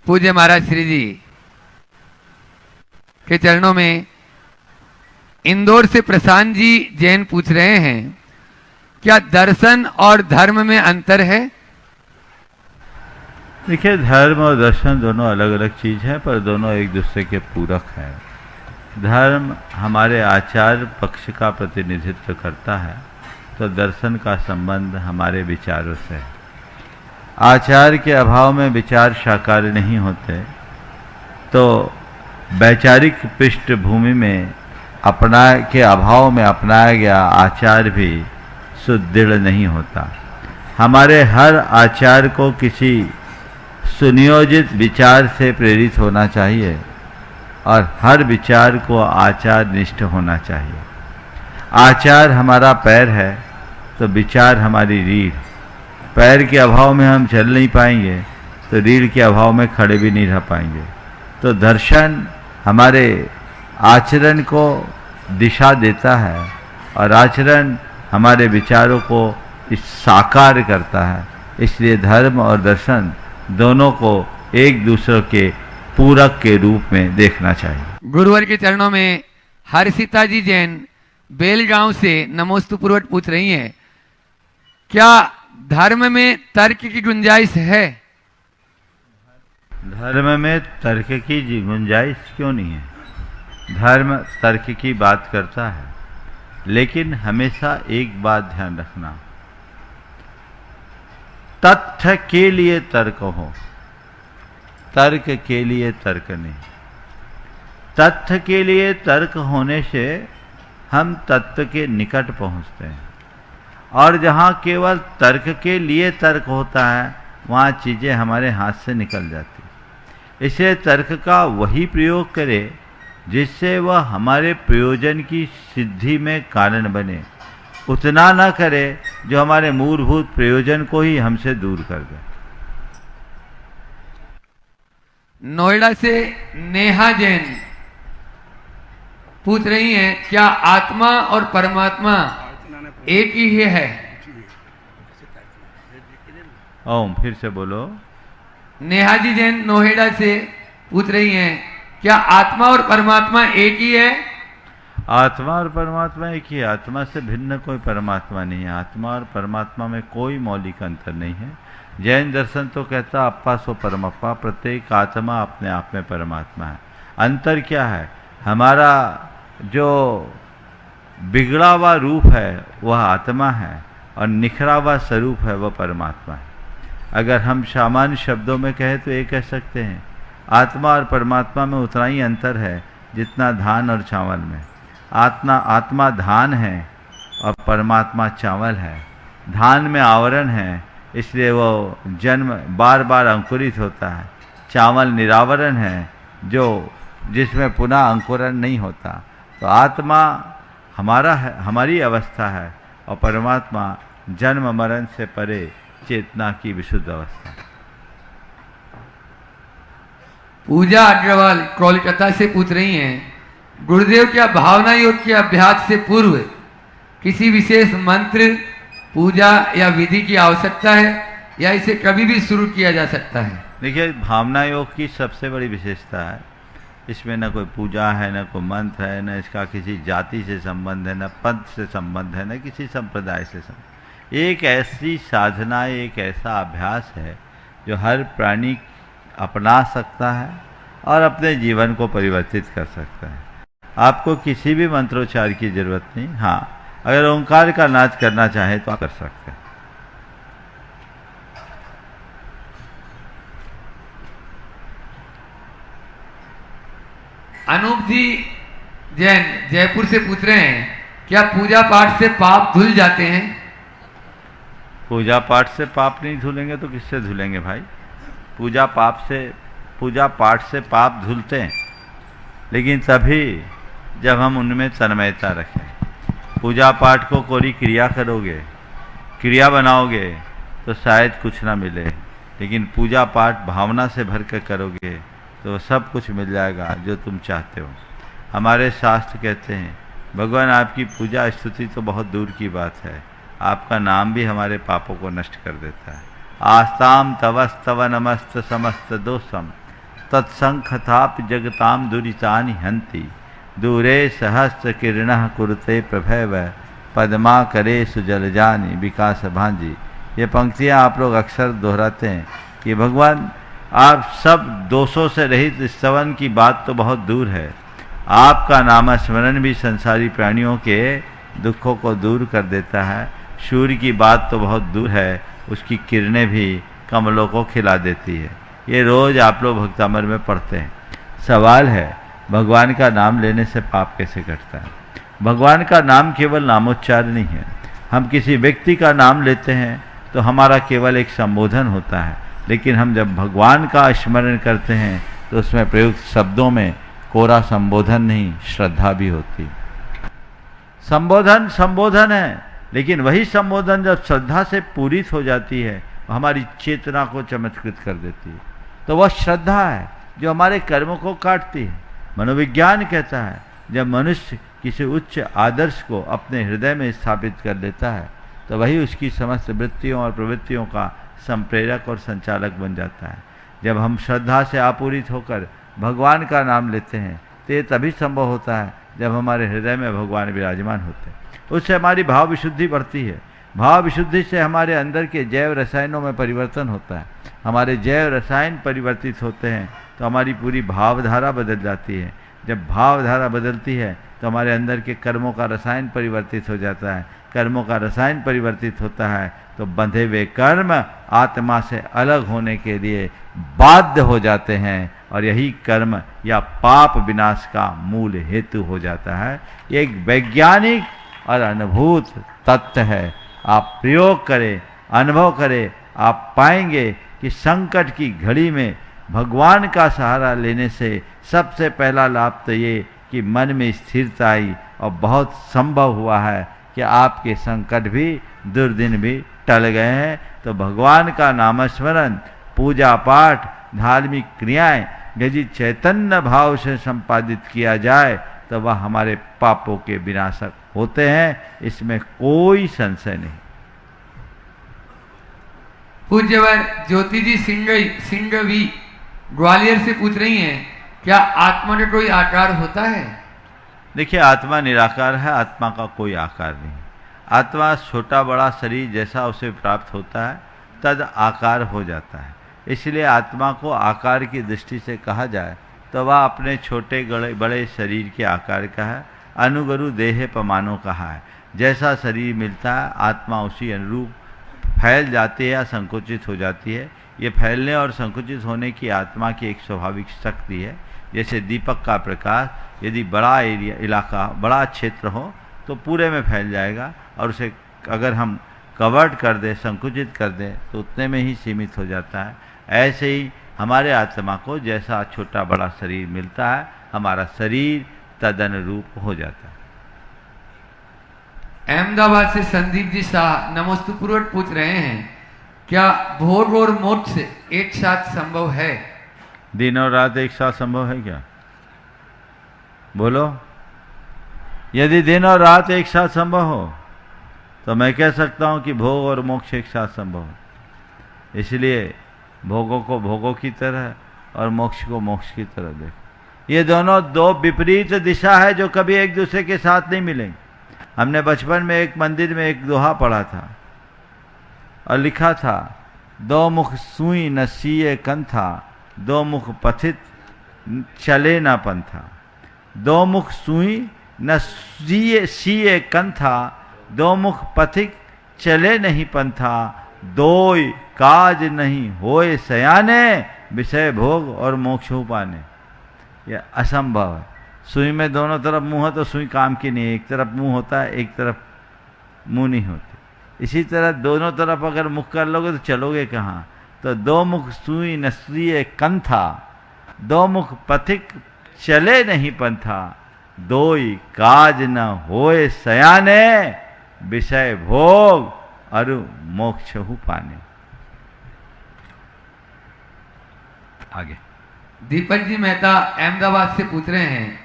पूज्य महाराज श्री जी के चरणों में इंदौर से प्रशांत जी जैन पूछ रहे हैं, क्या दर्शन और धर्म में अंतर है? देखिए, धर्म और दर्शन दोनों अलग अलग चीज हैं, पर दोनों एक दूसरे के पूरक हैं। धर्म हमारे आचार पक्ष का प्रतिनिधित्व करता है, तो दर्शन का संबंध हमारे विचारों से है। आचार के अभाव में विचार साकार नहीं होते, तो वैचारिक पृष्ठभूमि में के अभाव में अपनाया गया आचार भी सुदृढ़ नहीं होता। हमारे हर आचार को किसी सुनियोजित विचार से प्रेरित होना चाहिए और हर विचार को आचार निष्ठ होना चाहिए। आचार हमारा पैर है तो विचार हमारी रीढ़। पैर के अभाव में हम चल नहीं पाएंगे तो रीढ़ के अभाव में खड़े भी नहीं रह पाएंगे। तो दर्शन हमारे आचरण को दिशा देता है और आचरण हमारे विचारों को साकार करता है। इसलिए धर्म और दर्शन दोनों को एक दूसरे के पूरक के रूप में देखना चाहिए। गुरुवर के चरणों में हर्षिता जी जैन बेलगांव से नमोस्तुपूर्वक पूछ रही हैं, क्या धर्म में तर्क की गुंजाइश है? धर्म में तर्क की गुंजाइश क्यों नहीं है? धर्म तर्क की बात करता है, लेकिन हमेशा एक बात ध्यान रखना, तथ्य के लिए तर्क हो, तर्क के लिए तर्क नहीं। तथ्य के लिए तर्क होने से हम तत्व के निकट पहुंचते हैं, और जहां केवल तर्क के लिए तर्क होता है वहां चीजें हमारे हाथ से निकल जाती हैं। इसलिए तर्क का वही प्रयोग करें जिससे वह हमारे प्रयोजन की सिद्धि में कारण बने, उतना न करे जो हमारे मूलभूत प्रयोजन को ही हमसे दूर कर दे। नोएडा से नेहा जैन पूछ रही हैं, क्या आत्मा और परमात्मा एक ही है? ओम, फिर से बोलो। नेहा जी जैन नोएडा से पूछ रही हैं, क्या आत्मा और परमात्मा एक ही है? आत्मा और परमात्मा एक ही है। आत्मा से भिन्न कोई परमात्मा नहीं है। आत्मा और परमात्मा में कोई मौलिक अंतर नहीं है। जैन दर्शन तो कहता अप्पा सो परमप्पा, प्रत्येक आत्मा अपने आप में परमात्मा है। अंतर क्या है? हमारा जो बिगड़ा हुआ रूप है वह आत्मा है और निखरा हुआ स्वरूप है वह परमात्मा है। अगर हम सामान्य शब्दों में कहें तो ये कह सकते हैं, आत्मा और परमात्मा में उतना ही अंतर है जितना धान और चावल में। आत्मा धान है और परमात्मा चावल है। धान में आवरण है, इसलिए वो जन्म बार बार अंकुरित होता है। चावल निरावरण है, जिसमें पुनः अंकुरण नहीं होता। तो आत्मा हमारा है, हमारी अवस्था है, और परमात्मा जन्म मरण से परे चेतना की विशुद्ध अवस्था। पूजा अग्रवाल कोलकाता से पूछ रही हैं, गुरुदेव क्या भावना योग के अभ्यास से पूर्व किसी विशेष मंत्र, पूजा या विधि की आवश्यकता है या इसे कभी भी शुरू किया जा सकता है? देखिए, भावना योग की सबसे बड़ी विशेषता है, इसमें न कोई पूजा है, न कोई मंत्र है, न इसका किसी जाति से संबंध है, न पंथ से संबंध है, न किसी संप्रदाय से संबंध। एक ऐसी साधना, एक ऐसा अभ्यास है जो हर प्राणी अपना सकता है और अपने जीवन को परिवर्तित कर सकता है। आपको किसी भी मंत्रोच्चार की जरूरत नहीं। हाँ, अगर ओंकार का नाद करना चाहे तो आप कर सकते हैं। अनूप जी जैन जयपुर से पूछ रहे हैं, क्या पूजा पाठ से पाप धुल जाते हैं? पूजा पाठ से पाप नहीं धुलेंगे तो किससे धुलेंगे भाई? पूजा पाठ से पाप धुलते हैं, लेकिन तभी जब हम उनमें तन्मयता रखें। पूजा पाठ को कोई क्रिया करोगे, क्रिया बनाओगे तो शायद कुछ ना मिले, लेकिन पूजा पाठ भावना से भर कर करोगे तो सब कुछ मिल जाएगा जो तुम चाहते हो। हमारे शास्त्र कहते हैं, भगवान आपकी पूजा स्तुति तो बहुत दूर की बात है, आपका नाम भी हमारे पापों को नष्ट कर देता है। आस्ताम तवस्तव नमस्त समस्त दोषम तत्संखताप जगताम दुरितानि हंति दूरे सहस्र किरणः कुरुते प्रभैव पद्मा करे सुजलजानि विकास भांजी। ये पंक्तियाँ आप लोग अक्सर दोहराते हैं कि भगवान आप सब दोषों से रहित स्तवन की बात तो बहुत दूर है, आपका नामस्मरण भी संसारी प्राणियों के दुखों को दूर कर देता है। सूर्य की बात तो बहुत दूर है, उसकी किरणें भी कमलों को खिला देती है। ये रोज़ आप लोग भक्तामृत में पढ़ते हैं। सवाल है, भगवान का नाम लेने से पाप कैसे कटता है? भगवान का नाम केवल नामोच्चार नहीं है। हम किसी व्यक्ति का नाम लेते हैं तो हमारा केवल एक संबोधन होता है, लेकिन हम जब भगवान का स्मरण करते हैं तो उसमें प्रयुक्त शब्दों में कोरा संबोधन नहीं, श्रद्धा भी होती है। संबोधन संबोधन है, लेकिन वही संबोधन जब श्रद्धा से पूरित हो जाती है, हमारी चेतना को चमत्कृत कर देती है, तो वह श्रद्धा है जो हमारे कर्मों को काटती है। मनोविज्ञान कहता है, जब मनुष्य किसी उच्च आदर्श को अपने हृदय में स्थापित कर लेता है तो वही उसकी समस्त वृत्तियों और प्रवृत्तियों का संप्रेरक और संचालक बन जाता है। जब हम श्रद्धा से आपूरित होकर भगवान का नाम लेते हैं तो ये तभी संभव होता है जब हमारे हृदय में भगवान विराजमान होते हैं। उससे हमारी भाव विशुद्धि बढ़ती है। भाव विशुद्धि से हमारे अंदर के जैव रसायनों में परिवर्तन होता है। हमारे जैव रसायन परिवर्तित होते हैं तो हमारी पूरी भावधारा बदल जाती है। जब भावधारा बदलती है तो हमारे अंदर के कर्मों का रसायन परिवर्तित हो जाता है। कर्मों का रसायन परिवर्तित होता है तो बंधे हुए कर्म आत्मा से अलग होने के लिए बाध्य हो जाते हैं और यही कर्म या पाप विनाश का मूल हेतु हो जाता है। ये एक वैज्ञानिक और अनुभूत तत्व है। आप प्रयोग करें, अनुभव करें, आप पाएंगे कि संकट की घड़ी में भगवान का सहारा लेने से सबसे पहला लाभ तो ये कि मन में स्थिरता आई और बहुत संभव हुआ है कि आपके संकट भी, दुर्दिन भी टल गए हैं। तो भगवान का नामस्मरण, पूजा पाठ, धार्मिक क्रियाएं यदि चैतन्य भाव से संपादित किया जाए तो वह हमारे पापों के विनाशक होते हैं, इसमें कोई संशय नहीं। पूज्यवर ज्योति जी सिंघवी ग्वालियर से पूछ रही हैं, क्या आत्मा का कोई आकार होता है? देखिए, आत्मा निराकार है, आत्मा का कोई आकार नहीं। आत्मा छोटा बड़ा शरीर जैसा उसे प्राप्त होता है तद आकार हो जाता है। इसलिए आत्मा को आकार की दृष्टि से कहा जाए तो वह अपने छोटे बड़े शरीर के आकार का है। अनुगरु देह पमानो कहा है। जैसा शरीर मिलता है आत्मा उसी अनुरूप फैल जाती है या संकुचित हो जाती है। ये फैलने और संकुचित होने की आत्मा की एक स्वाभाविक शक्ति है। जैसे दीपक का प्रकाश यदि बड़ा इलाका, बड़ा क्षेत्र हो तो पूरे में फैल जाएगा, और उसे अगर हम कवर्ड कर दें, संकुचित कर दें तो उतने में ही सीमित हो जाता है। ऐसे ही हमारे आत्मा को जैसा छोटा बड़ा शरीर मिलता है, हमारा शरीर तदनुरूप हो जाता है। अहमदाबाद से संदीप जी शाह नमस्तुपूर्वक पूछ रहे हैं, क्या भोग और मोक्ष एक साथ संभव है? दिन और रात एक साथ संभव है क्या? बोलो। यदि दिन और रात एक साथ संभव हो तो मैं कह सकता हूं कि भोग और मोक्ष एक साथ संभव है। इसलिए भोगों को भोगों की तरह और मोक्ष को मोक्ष की तरह देखो। ये दोनों दो विपरीत दिशा है जो कभी एक दूसरे के साथ नहीं मिलेंगे। हमने बचपन में एक मंदिर में एक दोहा पढ़ा था और लिखा था, दो मुख सुई न सीए कंथा, दो मुख पथित चले न पंथा। दो मुख सुई न सीए कंथा, दो मुख पथिक चले नहीं पंथा। दोय काज नहीं होए सयाने, विषय भोग और मोक्ष पाने। यह असंभव है। सुई में दोनों तरफ मुंह है तो सुई काम की नहीं है। एक तरफ मुंह होता है, एक तरफ मुंह नहीं होती। इसी तरह दोनों तरफ अगर मुख कर लोगे तो चलोगे कहाँ? तो दो मुख सुई नस्रिय कंथा, दो मुख पथिक चले नहीं पंथा। दोई काज न होए सयाने, विषय भोग और मोक्ष पाने। आगे दीपक जी मेहता अहमदाबाद से पूछ रहे हैं,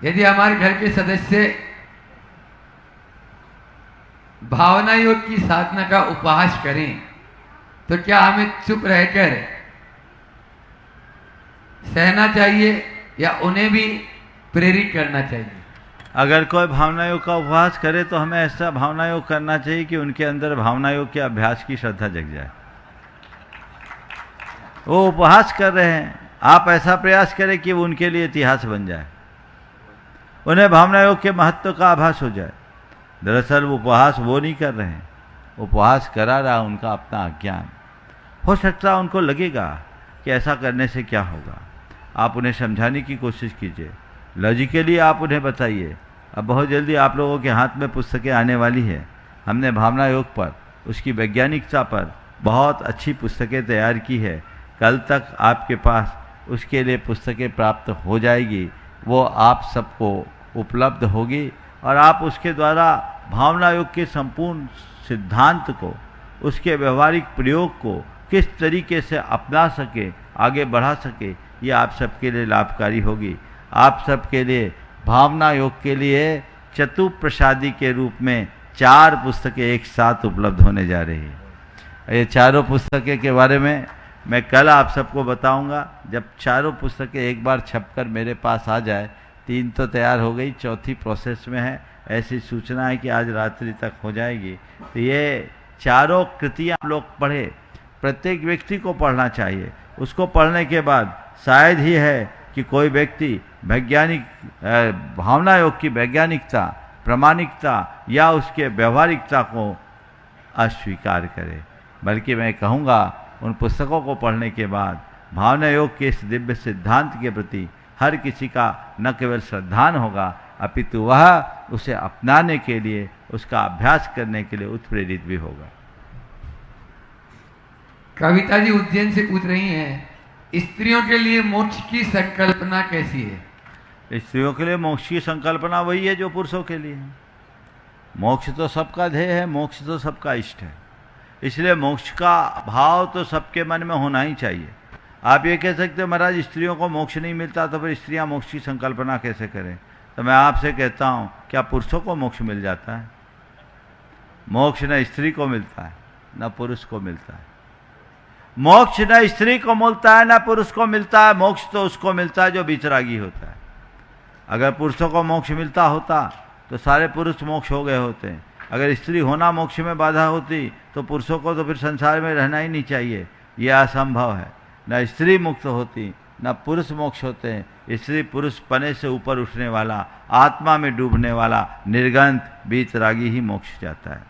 यदि हमारे घर के सदस्य भावना योग की साधना का उपहास करें तो क्या हमें चुप रहकर सहना चाहिए या उन्हें भी प्रेरित करना चाहिए? अगर कोई भावना योग का उपवास करे तो हमें ऐसा भावना योग करना चाहिए कि उनके अंदर भावना योग के अभ्यास की श्रद्धा जग जाए। वो उपवास कर रहे हैं, आप ऐसा प्रयास करें कि वो उनके लिए इतिहास बन जाए, उन्हें भावना योग के महत्व का आभास हो जाए। दरअसल वो उपवास वो नहीं कर रहे हैं, उपवास करा रहा उनका अपना अज्ञान। हो सकता है उनको लगेगा कि ऐसा करने से क्या होगा। आप उन्हें समझाने की कोशिश कीजिए, लॉजिकली आप उन्हें बताइए। अब बहुत जल्दी आप लोगों के हाथ में पुस्तकें आने वाली है। हमने भावना योग पर, उसकी वैज्ञानिकता पर बहुत अच्छी पुस्तकें तैयार की है। कल तक आपके पास उसके लिए पुस्तकें प्राप्त हो जाएगी, वो आप सबको उपलब्ध होगी और आप उसके द्वारा भावना योग के संपूर्ण सिद्धांत को, उसके व्यवहारिक प्रयोग को किस तरीके से अपना सके, आगे बढ़ा सके, ये आप सबके लिए लाभकारी होगी। आप सबके लिए भावना योग के लिए चतुप्रसादी के रूप में 4 पुस्तकें एक साथ उपलब्ध होने जा रही है। ये चारों पुस्तकें के बारे में मैं कल आप सबको बताऊंगा। जब चारों पुस्तकें एक बार छपकर मेरे पास आ जाए, 3 तो तैयार हो गई, 4थी प्रोसेस में है, ऐसी सूचना है कि आज रात्रि तक हो जाएगी। तो ये चारों कृतियाँ आप लोग पढ़े, प्रत्येक व्यक्ति को पढ़ना चाहिए। उसको पढ़ने के बाद शायद ही है कि कोई व्यक्ति वैज्ञानिक भावना योग की वैज्ञानिकता, प्रामाणिकता या उसके व्यवहारिकता को अस्वीकार करे, बल्कि मैं कहूँगा उन पुस्तकों को पढ़ने के बाद भावना योग के इस दिव्य सिद्धांत के प्रति हर किसी का न केवल श्रद्धान होगा, अपितु वह उसे अपनाने के लिए, उसका अभ्यास करने के लिए उत्प्रेरित भी होगा। कविता जी उज्जैन से पूछ रही हैं, स्त्रियों के लिए मोक्ष की संकल्पना कैसी है? स्त्रियों के लिए मोक्ष की संकल्पना वही है जो पुरुषों के लिए है। मोक्ष तो सबका ध्येय है, मोक्ष तो सबका इष्ट है, इसलिए मोक्ष का भाव तो सबके मन में होना ही चाहिए। आप ये कह सकते हो महाराज स्त्रियों को मोक्ष नहीं मिलता तो फिर स्त्रियां मोक्ष की संकल्पना कैसे करें? तो मैं आपसे कहता हूं, क्या पुरुषों को मोक्ष मिल जाता है? मोक्ष न स्त्री को मिलता है न पुरुष को मिलता है। मोक्ष न स्त्री को मिलता है न पुरुष को मिलता है। मोक्ष तो उसको मिलता है जो वितरागी होता है। अगर पुरुषों को मोक्ष मिलता होता तो सारे पुरुष मोक्ष हो गए होते। अगर स्त्री होना मोक्ष में बाधा होती तो पुरुषों को तो फिर संसार में रहना ही नहीं चाहिए। यह असंभव है। न स्त्री मुक्त होती न पुरुष मोक्ष होते हैं। स्त्री पुरुष पने से ऊपर उठने वाला, आत्मा में डूबने वाला निर्गंत वीतरागी ही मोक्ष जाता है।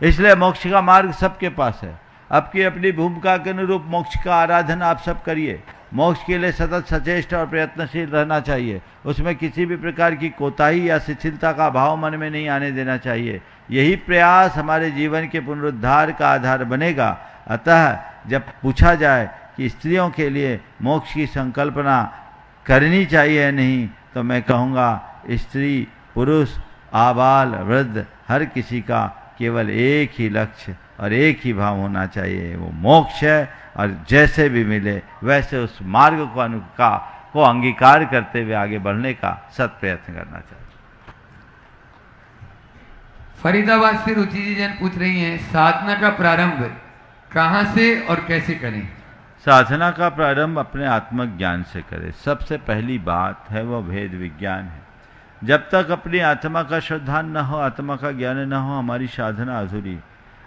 इसलिए मोक्ष का मार्ग सबके पास है। आपकी अपनी भूमिका के अनुरूप मोक्ष का आराधन आप सब करिए। मोक्ष के लिए सतत सचेष्ट और प्रयत्नशील रहना चाहिए। उसमें किसी भी प्रकार की कोताही या शिथिलता का भाव मन में नहीं आने देना चाहिए। यही प्रयास हमारे जीवन के पुनरुद्धार का आधार बनेगा। अतः जब पूछा जाए कि स्त्रियों के लिए मोक्ष की संकल्पना करनी चाहिए या नहीं, तो मैं कहूँगा स्त्री पुरुष आबाल वृद्ध हर किसी का केवल एक ही लक्ष्य और एक ही भाव होना चाहिए, वो मोक्ष है। और जैसे भी मिले वैसे उस मार्ग को अंगीकार करते हुए आगे बढ़ने का सत प्रयत्न करना चाहिए। फरीदाबाद से रुचि जी जैन पूछ रही हैं, साधना का प्रारंभ कहाँ से और कैसे करें? साधना का प्रारंभ अपने आत्मज्ञान से करें। सबसे पहली बात है वह भेद विज्ञान है। जब तक अपनी आत्मा का श्रद्धान न हो, आत्मा का ज्ञान न हो, हमारी साधना अधूरी।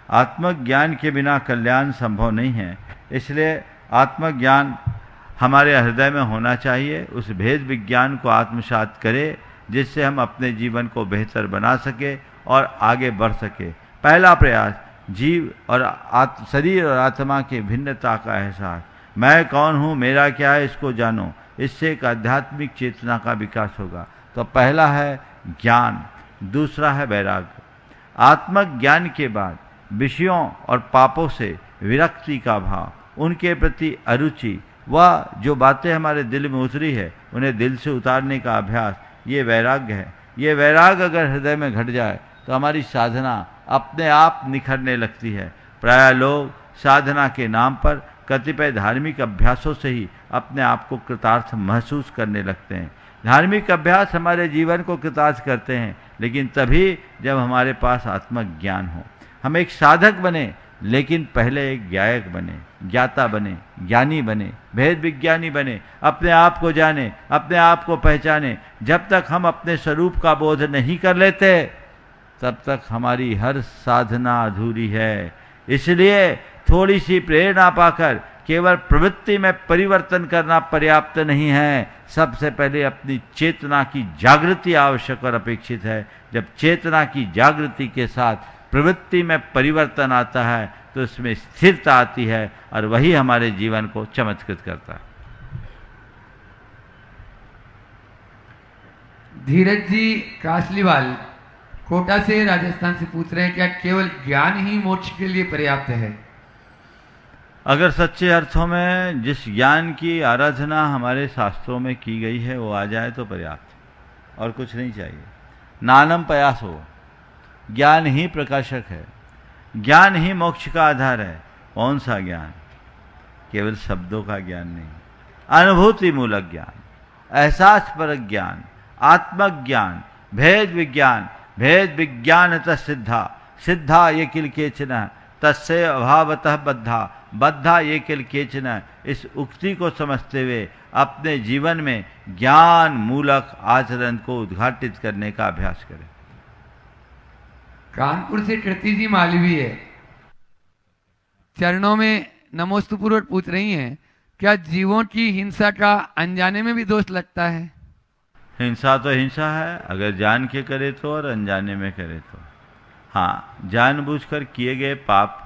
आत्मज्ञान के बिना कल्याण संभव नहीं है। इसलिए आत्मज्ञान हमारे हृदय में होना चाहिए। उस भेद विज्ञान को आत्मसात करें जिससे हम अपने जीवन को बेहतर बना सके और आगे बढ़ सके। पहला प्रयास जीव और शरीर और आत्मा की भिन्नता का एहसास। मैं कौन हूँ, मेरा क्या है, इसको जानो। इससे एक आध्यात्मिक चेतना का विकास होगा। तो पहला है ज्ञान, दूसरा है वैराग्य। आत्मज्ञान के बाद विषयों और पापों से विरक्ति का भाव, उनके प्रति अरुचि, वह जो बातें हमारे दिल में उतरी है उन्हें दिल से उतारने का अभ्यास, ये वैराग्य है। ये वैराग्य अगर हृदय में घट जाए तो हमारी साधना अपने आप निखरने लगती है। प्रायः लोग साधना के नाम पर कतिपय धार्मिक अभ्यासों से ही अपने आप को कृतार्थ महसूस करने लगते हैं। धार्मिक अभ्यास हमारे जीवन को कृतार्थ करते हैं, लेकिन तभी जब हमारे पास आत्मज्ञान हो। हम एक साधक बने लेकिन पहले एक गायक बने, ज्ञाता बने, ज्ञानी बने, भेद विज्ञानी बने, अपने आप को जाने, अपने आप को पहचाने। जब तक हम अपने स्वरूप का बोध नहीं कर लेते तब तक हमारी हर साधना अधूरी है। इसलिए थोड़ी सी प्रेरणा पाकर केवल प्रवृत्ति में परिवर्तन करना पर्याप्त नहीं है। सबसे पहले अपनी चेतना की जागृति आवश्यक और अपेक्षित है। जब चेतना की जागृति के साथ प्रवृत्ति में परिवर्तन आता है तो उसमें स्थिरता आती है और वही हमारे जीवन को चमत्कृत करता है। धीरज जी कासलीवाल कोटा से राजस्थान से पूछ रहे हैं, क्या केवल ज्ञान ही मोक्ष के लिए पर्याप्त है? अगर सच्चे अर्थों में जिस ज्ञान की आराधना हमारे शास्त्रों में की गई है वो आ जाए तो पर्याप्त है और कुछ नहीं चाहिए। नानम प्रयास हो, ज्ञान ही प्रकाशक है, ज्ञान ही मोक्ष का आधार है। कौन सा ज्ञान? केवल शब्दों का ज्ञान नहीं, अनुभूति मूलक ज्ञान, एहसास परक ज्ञान, आत्मक ज्ञान, भेद विज्ञान। भेद विज्ञान सिद्धा, सिद्धा ये किल केचन तस्य अभावतः बद्धा, बद्धा ये किल केचन। इस उक्ति को समझते हुए अपने जीवन में ज्ञान मूलक आचरण को उद्घाटित करने का अभ्यास करें। कानपुर से कृति जी मालवी है, चरणों में नमोस्तुपूर्वक पूछ रही हैं, क्या जीवों की हिंसा का अनजाने में भी दोष लगता है? हिंसा तो हिंसा है, अगर जान के करे तो और अनजाने में करे तो। हाँ, जानबूझकर किए गए पाप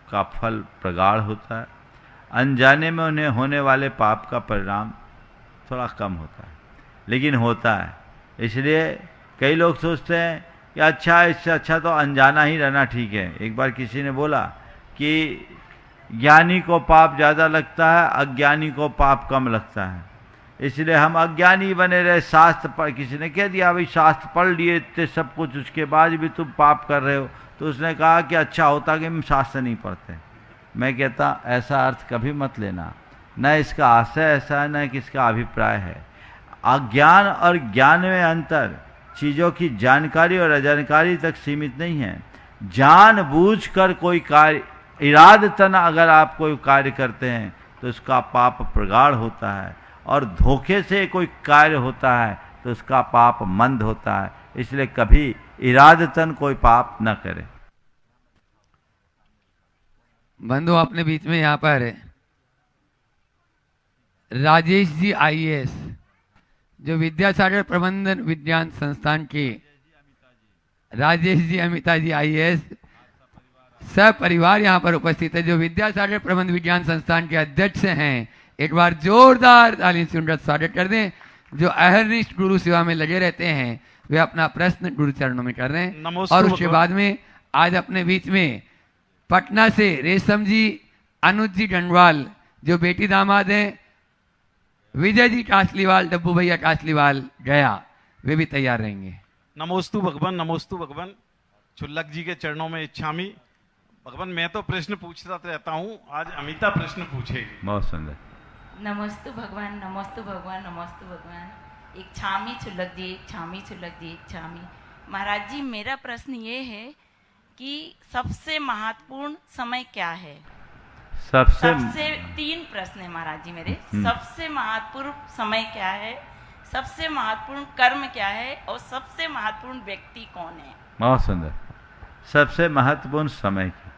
का फल प्रगाढ़ होता है, अनजाने में उन्हें होने वाले पाप का परिणाम थोड़ा कम होता है, लेकिन होता है। इसलिए कई लोग सोचते हैं कि अच्छा, इससे अच्छा तो अनजाना ही रहना ठीक है। एक बार किसी ने बोला कि ज्ञानी को पाप ज़्यादा लगता है, अज्ञानी को पाप कम लगता है, इसलिए हम अज्ञानी बने रहे। शास्त्र पढ़, किसी ने कह दिया भाई शास्त्र पढ़ लिए इतने सब कुछ, उसके बाद भी तुम पाप कर रहे हो, तो उसने कहा कि अच्छा होता कि हम शास्त्र नहीं पढ़ते। मैं कहता ऐसा अर्थ कभी मत लेना, न इसका आशय ऐसा है न किसका अभिप्राय है। अज्ञान और ज्ञान में अंतर चीज़ों की जानकारी और अजानकारी तक सीमित नहीं है। जानबूझकर कोई कार्य, इरादतन अगर आप कोई कार्य करते हैं तो उसका पाप प्रगाढ़ होता है, और धोखे से कोई कार्य होता है तो उसका पाप मंद होता है। इसलिए कभी इरादतन कोई पाप न करे। बंधु अपने बीच में यहाँ पर राजेश जी आईएएस, जो विद्यासागर प्रबंधन विज्ञान संस्थान के राजेश जी अमिता जी आईएएस सब परिवार यहाँ पर उपस्थित है, जो विद्यासागर प्रबंध विज्ञान संस्थान के अध्यक्ष हैं। एक बार जोरदार ताली से उनका स्वागत कर दें। जो अहरनिष्ठ गुरु सेवा में लगे रहते हैं वे अपना प्रश्न गुरु चरणों में कर रहे हैं। और उसके बाद में आज अपने बीच में पटना से रेशम जी, अनुज जी डंडवाल जो बेटी दामाद हैं, विजय जी कासलीवाल, डब्बू भैया कासलीवाल गया, वे भी तैयार रहेंगे। नमोस्तु भगवान, नमोस्तु भगवान। चुल्लक जी के चरणों में इच्छामी। भगवान मैं तो प्रश्न पूछता रहता हूँ, आज अमिता प्रश्न पूछेगी। बहुत सुंदर। नमस्तु भगवान, नमस्तु भगवान, नमस्तु भगवान। एक छामी चुल्लक जी, एक छामी चुल्लक जी, एक छामी। महाराज जी मेरा प्रश्न ये है कि सबसे महत्वपूर्ण समय क्या है? सबसे 3 प्रश्न है महाराज जी मेरे। सबसे महत्वपूर्ण समय क्या है, सबसे महत्वपूर्ण कर्म क्या है, और सबसे महत्वपूर्ण व्यक्ति कौन है? बहुत सुंदर। सबसे महत्वपूर्ण समय क्या,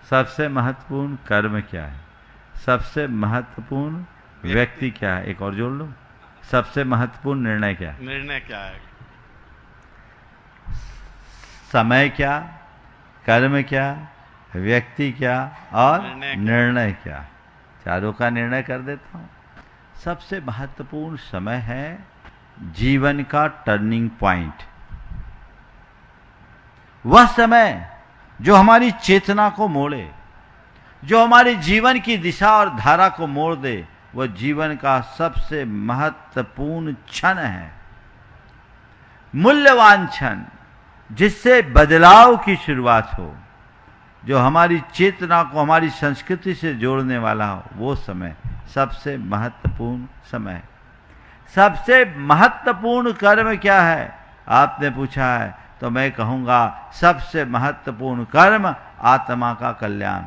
सबसे महत्वपूर्ण कर्म क्या है, सबसे महत्वपूर्ण व्यक्ति क्या है, एक और जोड़ लो, सबसे महत्वपूर्ण निर्णय क्या है। निर्णय क्या है? समय क्या, कर्म क्या, व्यक्ति क्या और निर्णय क्या। चारों का निर्णय कर देता हूँ। सबसे महत्वपूर्ण समय है जीवन का टर्निंग पॉइंट। वह समय जो हमारी चेतना को मोड़े, जो हमारे जीवन की दिशा और धारा को मोड़ दे, वह जीवन का सबसे महत्वपूर्ण क्षण है, मूल्यवान क्षण, जिससे बदलाव की शुरुआत हो, जो हमारी चेतना को हमारी संस्कृति से जोड़ने वाला हो। वो समय सबसे महत्वपूर्ण समय है। सबसे महत्वपूर्ण कर्म क्या है आपने पूछा है, तो मैं कहूँगा सबसे महत्वपूर्ण कर्म आत्मा का कल्याण।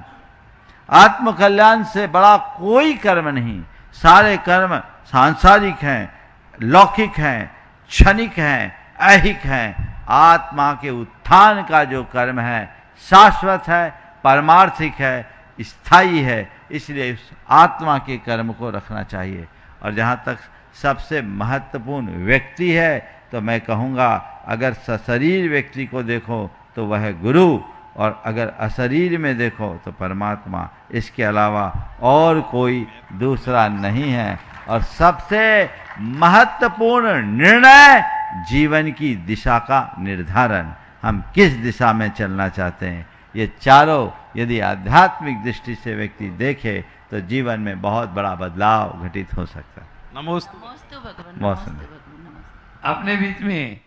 आत्म कल्याण से बड़ा कोई कर्म नहीं। सारे कर्म सांसारिक हैं, लौकिक हैं, क्षणिक हैं, ऐहिक हैं। आत्मा के उत्थान का जो कर्म है शाश्वत है, परमार्थिक है, स्थायी है। इसलिए उस आत्मा के कर्म को रखना चाहिए। और जहाँ तक सबसे महत्वपूर्ण व्यक्ति है तो मैं कहूँगा, अगर सशरीर व्यक्ति को देखो तो वह गुरु, और अगर अशरीर में देखो तो परमात्मा। इसके अलावा और कोई दूसरा नहीं है। और सबसे महत्वपूर्ण निर्णय जीवन की दिशा का निर्धारण, हम किस दिशा में चलना चाहते हैं। ये चारों यदि आध्यात्मिक दृष्टि से व्यक्ति देखे तो जीवन में बहुत बड़ा बदलाव घटित हो सकता है। नमोस्तु नमोस्तु भगवान, बहुत नमोस्तु सुंदर। भगवान, नमोस्तु। अपने बीच में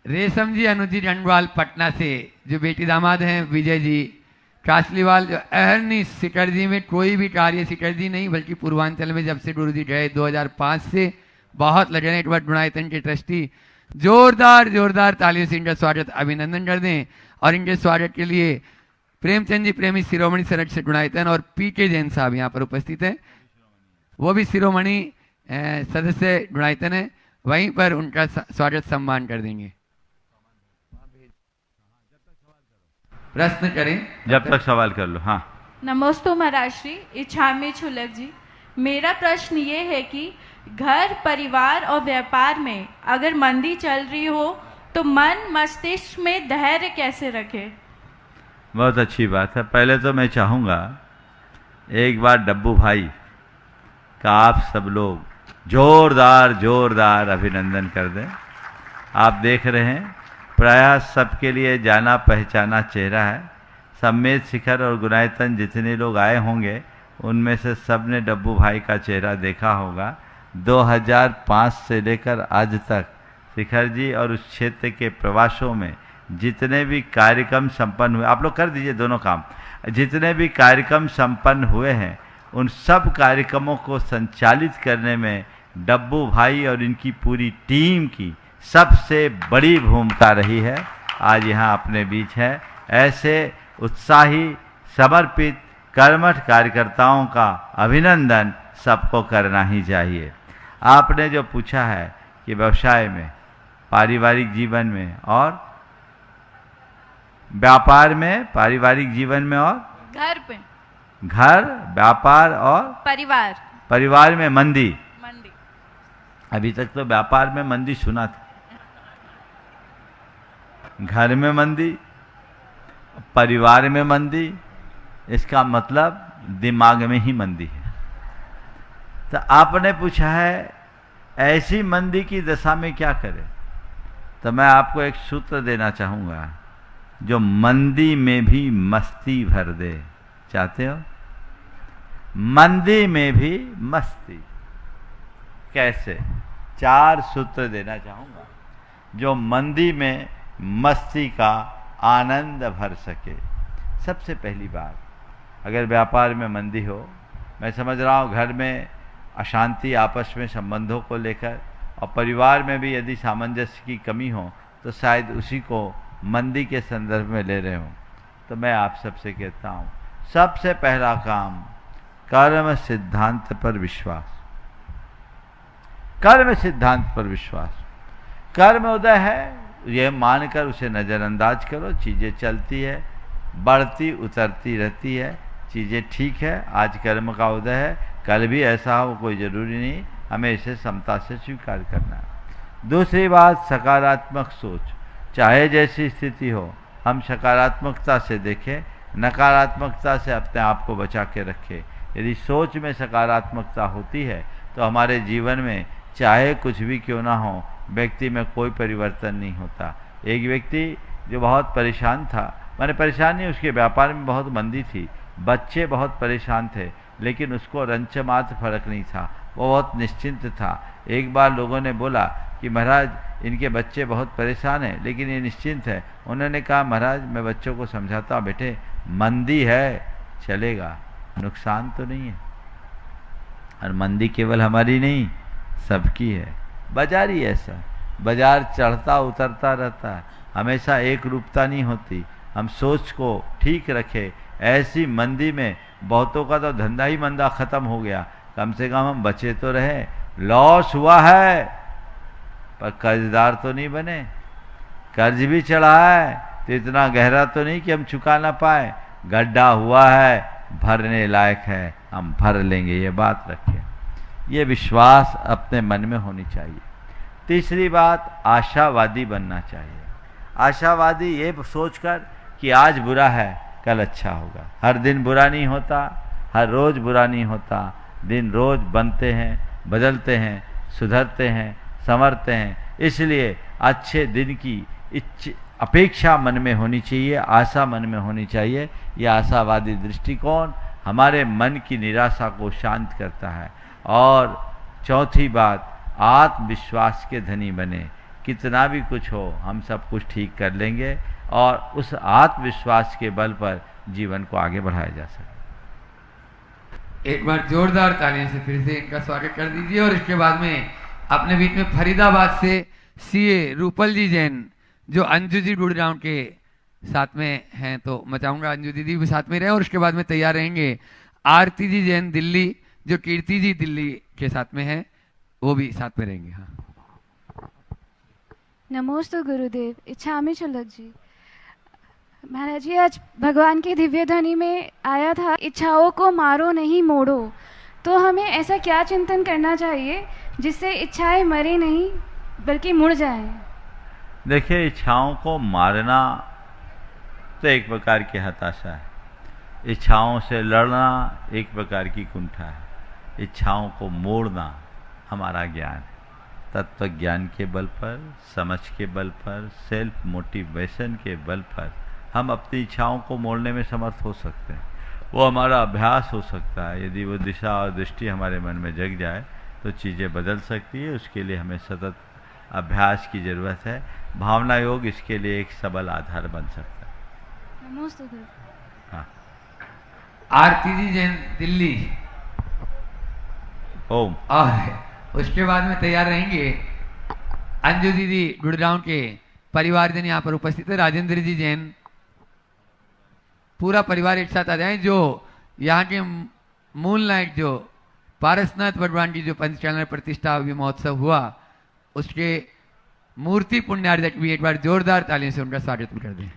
रेशम जी अनुजी रंडवाल पटना से, जो बेटी दामाद हैं विजय जी कासलीवाल, जो अहरनी सिटर्जी में कोई भी कार्य, सिटर्जी नहीं बल्कि पूर्वांचल में जब से गुरु जी गए 2005 से, बहुत लजनेट वर्ड गुणायतन के ट्रस्टी, जोरदार तालियों से इनका स्वागत अभिनंदन कर दें। और इनके स्वागत के लिए प्रेमचंद जी प्रेमी शिरोमणि सरट से गुणायतन और पीके जैन साहब यहाँ पर उपस्थित हैं, वो भी शिरोमणि सदस्य गुणायतन है, वहीं पर उनका स्वागत सम्मान कर देंगे। प्रश्न करें जब तक सवाल कर लो। हाँ, नमोस्तु महाराज श्री, इच्छामी छुलक जी। मेरा प्रश्न ये है कि घर, परिवार और व्यापार में अगर मंदी चल रही हो तो मन मस्तिष्क में धैर्य कैसे रखे? बहुत अच्छी बात है। पहले तो मैं चाहूँगा एक बार डब्बू भाई का आप सब लोग जोरदार अभिनंदन कर दें। आप देख रहे हैं प्रायः सबके लिए जाना पहचाना चेहरा है। सम्मेद शिखर और गुणायतन जितने लोग आए होंगे उनमें से सब ने डब्बू भाई का चेहरा देखा होगा। 2005 से लेकर आज तक शिखर जी और उस क्षेत्र के प्रवासों में जितने भी कार्यक्रम संपन्न हुए, आप लोग कर दीजिए दोनों काम, जितने भी कार्यक्रम संपन्न हुए हैं उन सब कार्यक्रमों को संचालित करने में डब्बू भाई और इनकी पूरी टीम की सबसे बड़ी भूमिका रही है। आज यहाँ अपने बीच है। ऐसे उत्साही, समर्पित, कर्मठ कार्यकर्ताओं का अभिनंदन सबको करना ही चाहिए। आपने जो पूछा है कि व्यवसाय में, पारिवारिक जीवन में और व्यापार में, पारिवारिक जीवन में और घर पे, घर, व्यापार और परिवार में मंदी। अभी तक तो व्यापार में मंदी सुना था, घर में मंदी, परिवार में मंदी, इसका मतलब दिमाग में ही मंदी है। तो आपने पूछा है ऐसी मंदी की दशा में क्या करें, तो मैं आपको एक सूत्र देना चाहूँगा जो मंदी में भी मस्ती भर दे। चाहते हो? मंदी में भी मस्ती कैसे? 4 सूत्र देना चाहूँगा जो मंदी में मस्ती का आनंद भर सके। सबसे पहली बात, अगर व्यापार में मंदी हो, मैं समझ रहा हूँ घर में अशांति आपस में संबंधों को लेकर, और परिवार में भी यदि सामंजस्य की कमी हो तो शायद उसी को मंदी के संदर्भ में ले रहे हों। तो मैं आप सबसे कहता हूँ सबसे पहला काम, कर्म सिद्धांत पर विश्वास। कर्म सिद्धांत पर विश्वास। कर्म उदय है यह मानकर उसे नज़रअंदाज करो। चीज़ें चलती है, बढ़ती उतरती रहती है, चीज़ें ठीक है। आज कर्म का उदय है, कल भी ऐसा हो कोई ज़रूरी नहीं, हमें इसे समता से स्वीकार करना है। दूसरी बात, सकारात्मक सोच। चाहे जैसी स्थिति हो हम सकारात्मकता से देखें, नकारात्मकता से अपने आप को बचा के रखें। यदि सोच में सकारात्मकता होती है तो हमारे जीवन में चाहे कुछ भी क्यों ना हो, व्यक्ति में कोई परिवर्तन नहीं होता। एक व्यक्ति जो बहुत परेशान था, माने परेशान नहीं, उसके व्यापार में बहुत मंदी थी, बच्चे बहुत परेशान थे, लेकिन उसको रंच मात्र फर्क नहीं था, वो बहुत निश्चिंत था। एक बार लोगों ने बोला कि महाराज इनके बच्चे बहुत परेशान हैं लेकिन ये निश्चिंत है। उन्होंने कहा महाराज मैं बच्चों को समझाता हूँ, बेटे मंदी है चलेगा, नुकसान तो नहीं है। और मंदी केवल हमारी नहीं सबकी है। बाजार ही ऐसा, बाजार चढ़ता उतरता रहता है, हमेशा एक रूपता नहीं होती। हम सोच को ठीक रखें। ऐसी मंदी में बहुतों का तो धंधा ही मंदा खत्म हो गया, कम से कम हम बचे तो रहे। लॉस हुआ है पर कर्जदार तो नहीं बने, कर्ज भी चढ़ा है तो इतना गहरा तो नहीं कि हम चुका ना पाए। गड्ढा हुआ है, भरने लायक है, हम भर लेंगे, ये बात रखें। ये विश्वास अपने मन में होनी चाहिए। तीसरी बात, आशावादी बनना चाहिए। आशावादी ये सोचकर कि आज बुरा है कल अच्छा होगा। हर दिन बुरा नहीं होता, हर रोज बुरा नहीं होता, दिन रोज बनते हैं, बदलते हैं, सुधरते हैं, संवरते हैं। इसलिए अच्छे दिन की अपेक्षा मन में होनी चाहिए, आशा मन में होनी चाहिए। यह आशावादी दृष्टिकोण हमारे मन की निराशा को शांत करता है। और चौथी बात, आत्मविश्वास के धनी बने। कितना भी कुछ हो हम सब कुछ ठीक कर लेंगे और उस आत्मविश्वास के बल पर जीवन को आगे बढ़ाया जा सके। एक बार जोरदार तालियों से फिर से इनका स्वागत कर दीजिए। और इसके बाद में अपने बीच में फरीदाबाद से सीए रूपल जी जैन, जो अंजू जी गुड़गांव के साथ में हैं, तो मैं चाहूंगा अंजू दीदी भी साथ में रहे। और उसके बाद में तैयार रहेंगे आरती जी जैन दिल्ली, जो कीर्ति जी दिल्ली के साथ में हैं, वो भी साथ में रहेंगे। हाँ, नमोस्तु गुरुदेव। इच्छामी चुलक जी। महाराज जी, आज भगवान की दिव्य ध्वनि में आया था, इच्छाओं को मारो नहीं मोड़ो। तो हमें ऐसा क्या चिंतन करना चाहिए जिससे इच्छाएं मरे नहीं बल्कि मुड़ जाएं? देखिए, इच्छाओं को मारना तो एक प्रकार की हताशा है, इच्छाओं से लड़ना एक प्रकार की कुंठा है, इच्छाओं को मोड़ना हमारा ज्ञान है। तत्व ज्ञान के बल पर, समझ के बल पर, सेल्फ मोटिवेशन के बल पर हम अपनी इच्छाओं को मोड़ने में समर्थ हो सकते हैं। वो हमारा अभ्यास हो सकता है। यदि वो दिशा और दृष्टि हमारे मन में जग जाए तो चीज़ें बदल सकती है। उसके लिए हमें सतत अभ्यास की ज़रूरत है। भावना योग इसके लिए एक सबल आधार बन सकता है। नमोस्तु गुरु। हाँ, आरती जी जैन दिल्ली, ओम। और उसके बाद में तैयार रहेंगे अंजू दीदी गुड़गांव के परिवारजन यहाँ पर उपस्थित है, राजेंद्र जी जैन। पूरा परिवार एक साथ आ जाए। जो यहाँ के मूल नायक, जो पारसनाथ भगवान की जो पंचकाला प्रतिष्ठा महोत्सव हुआ, उसके मूर्ति पुण्यार्जक भी एक बार जोरदार तालियों से उनका स्वागत कर दें।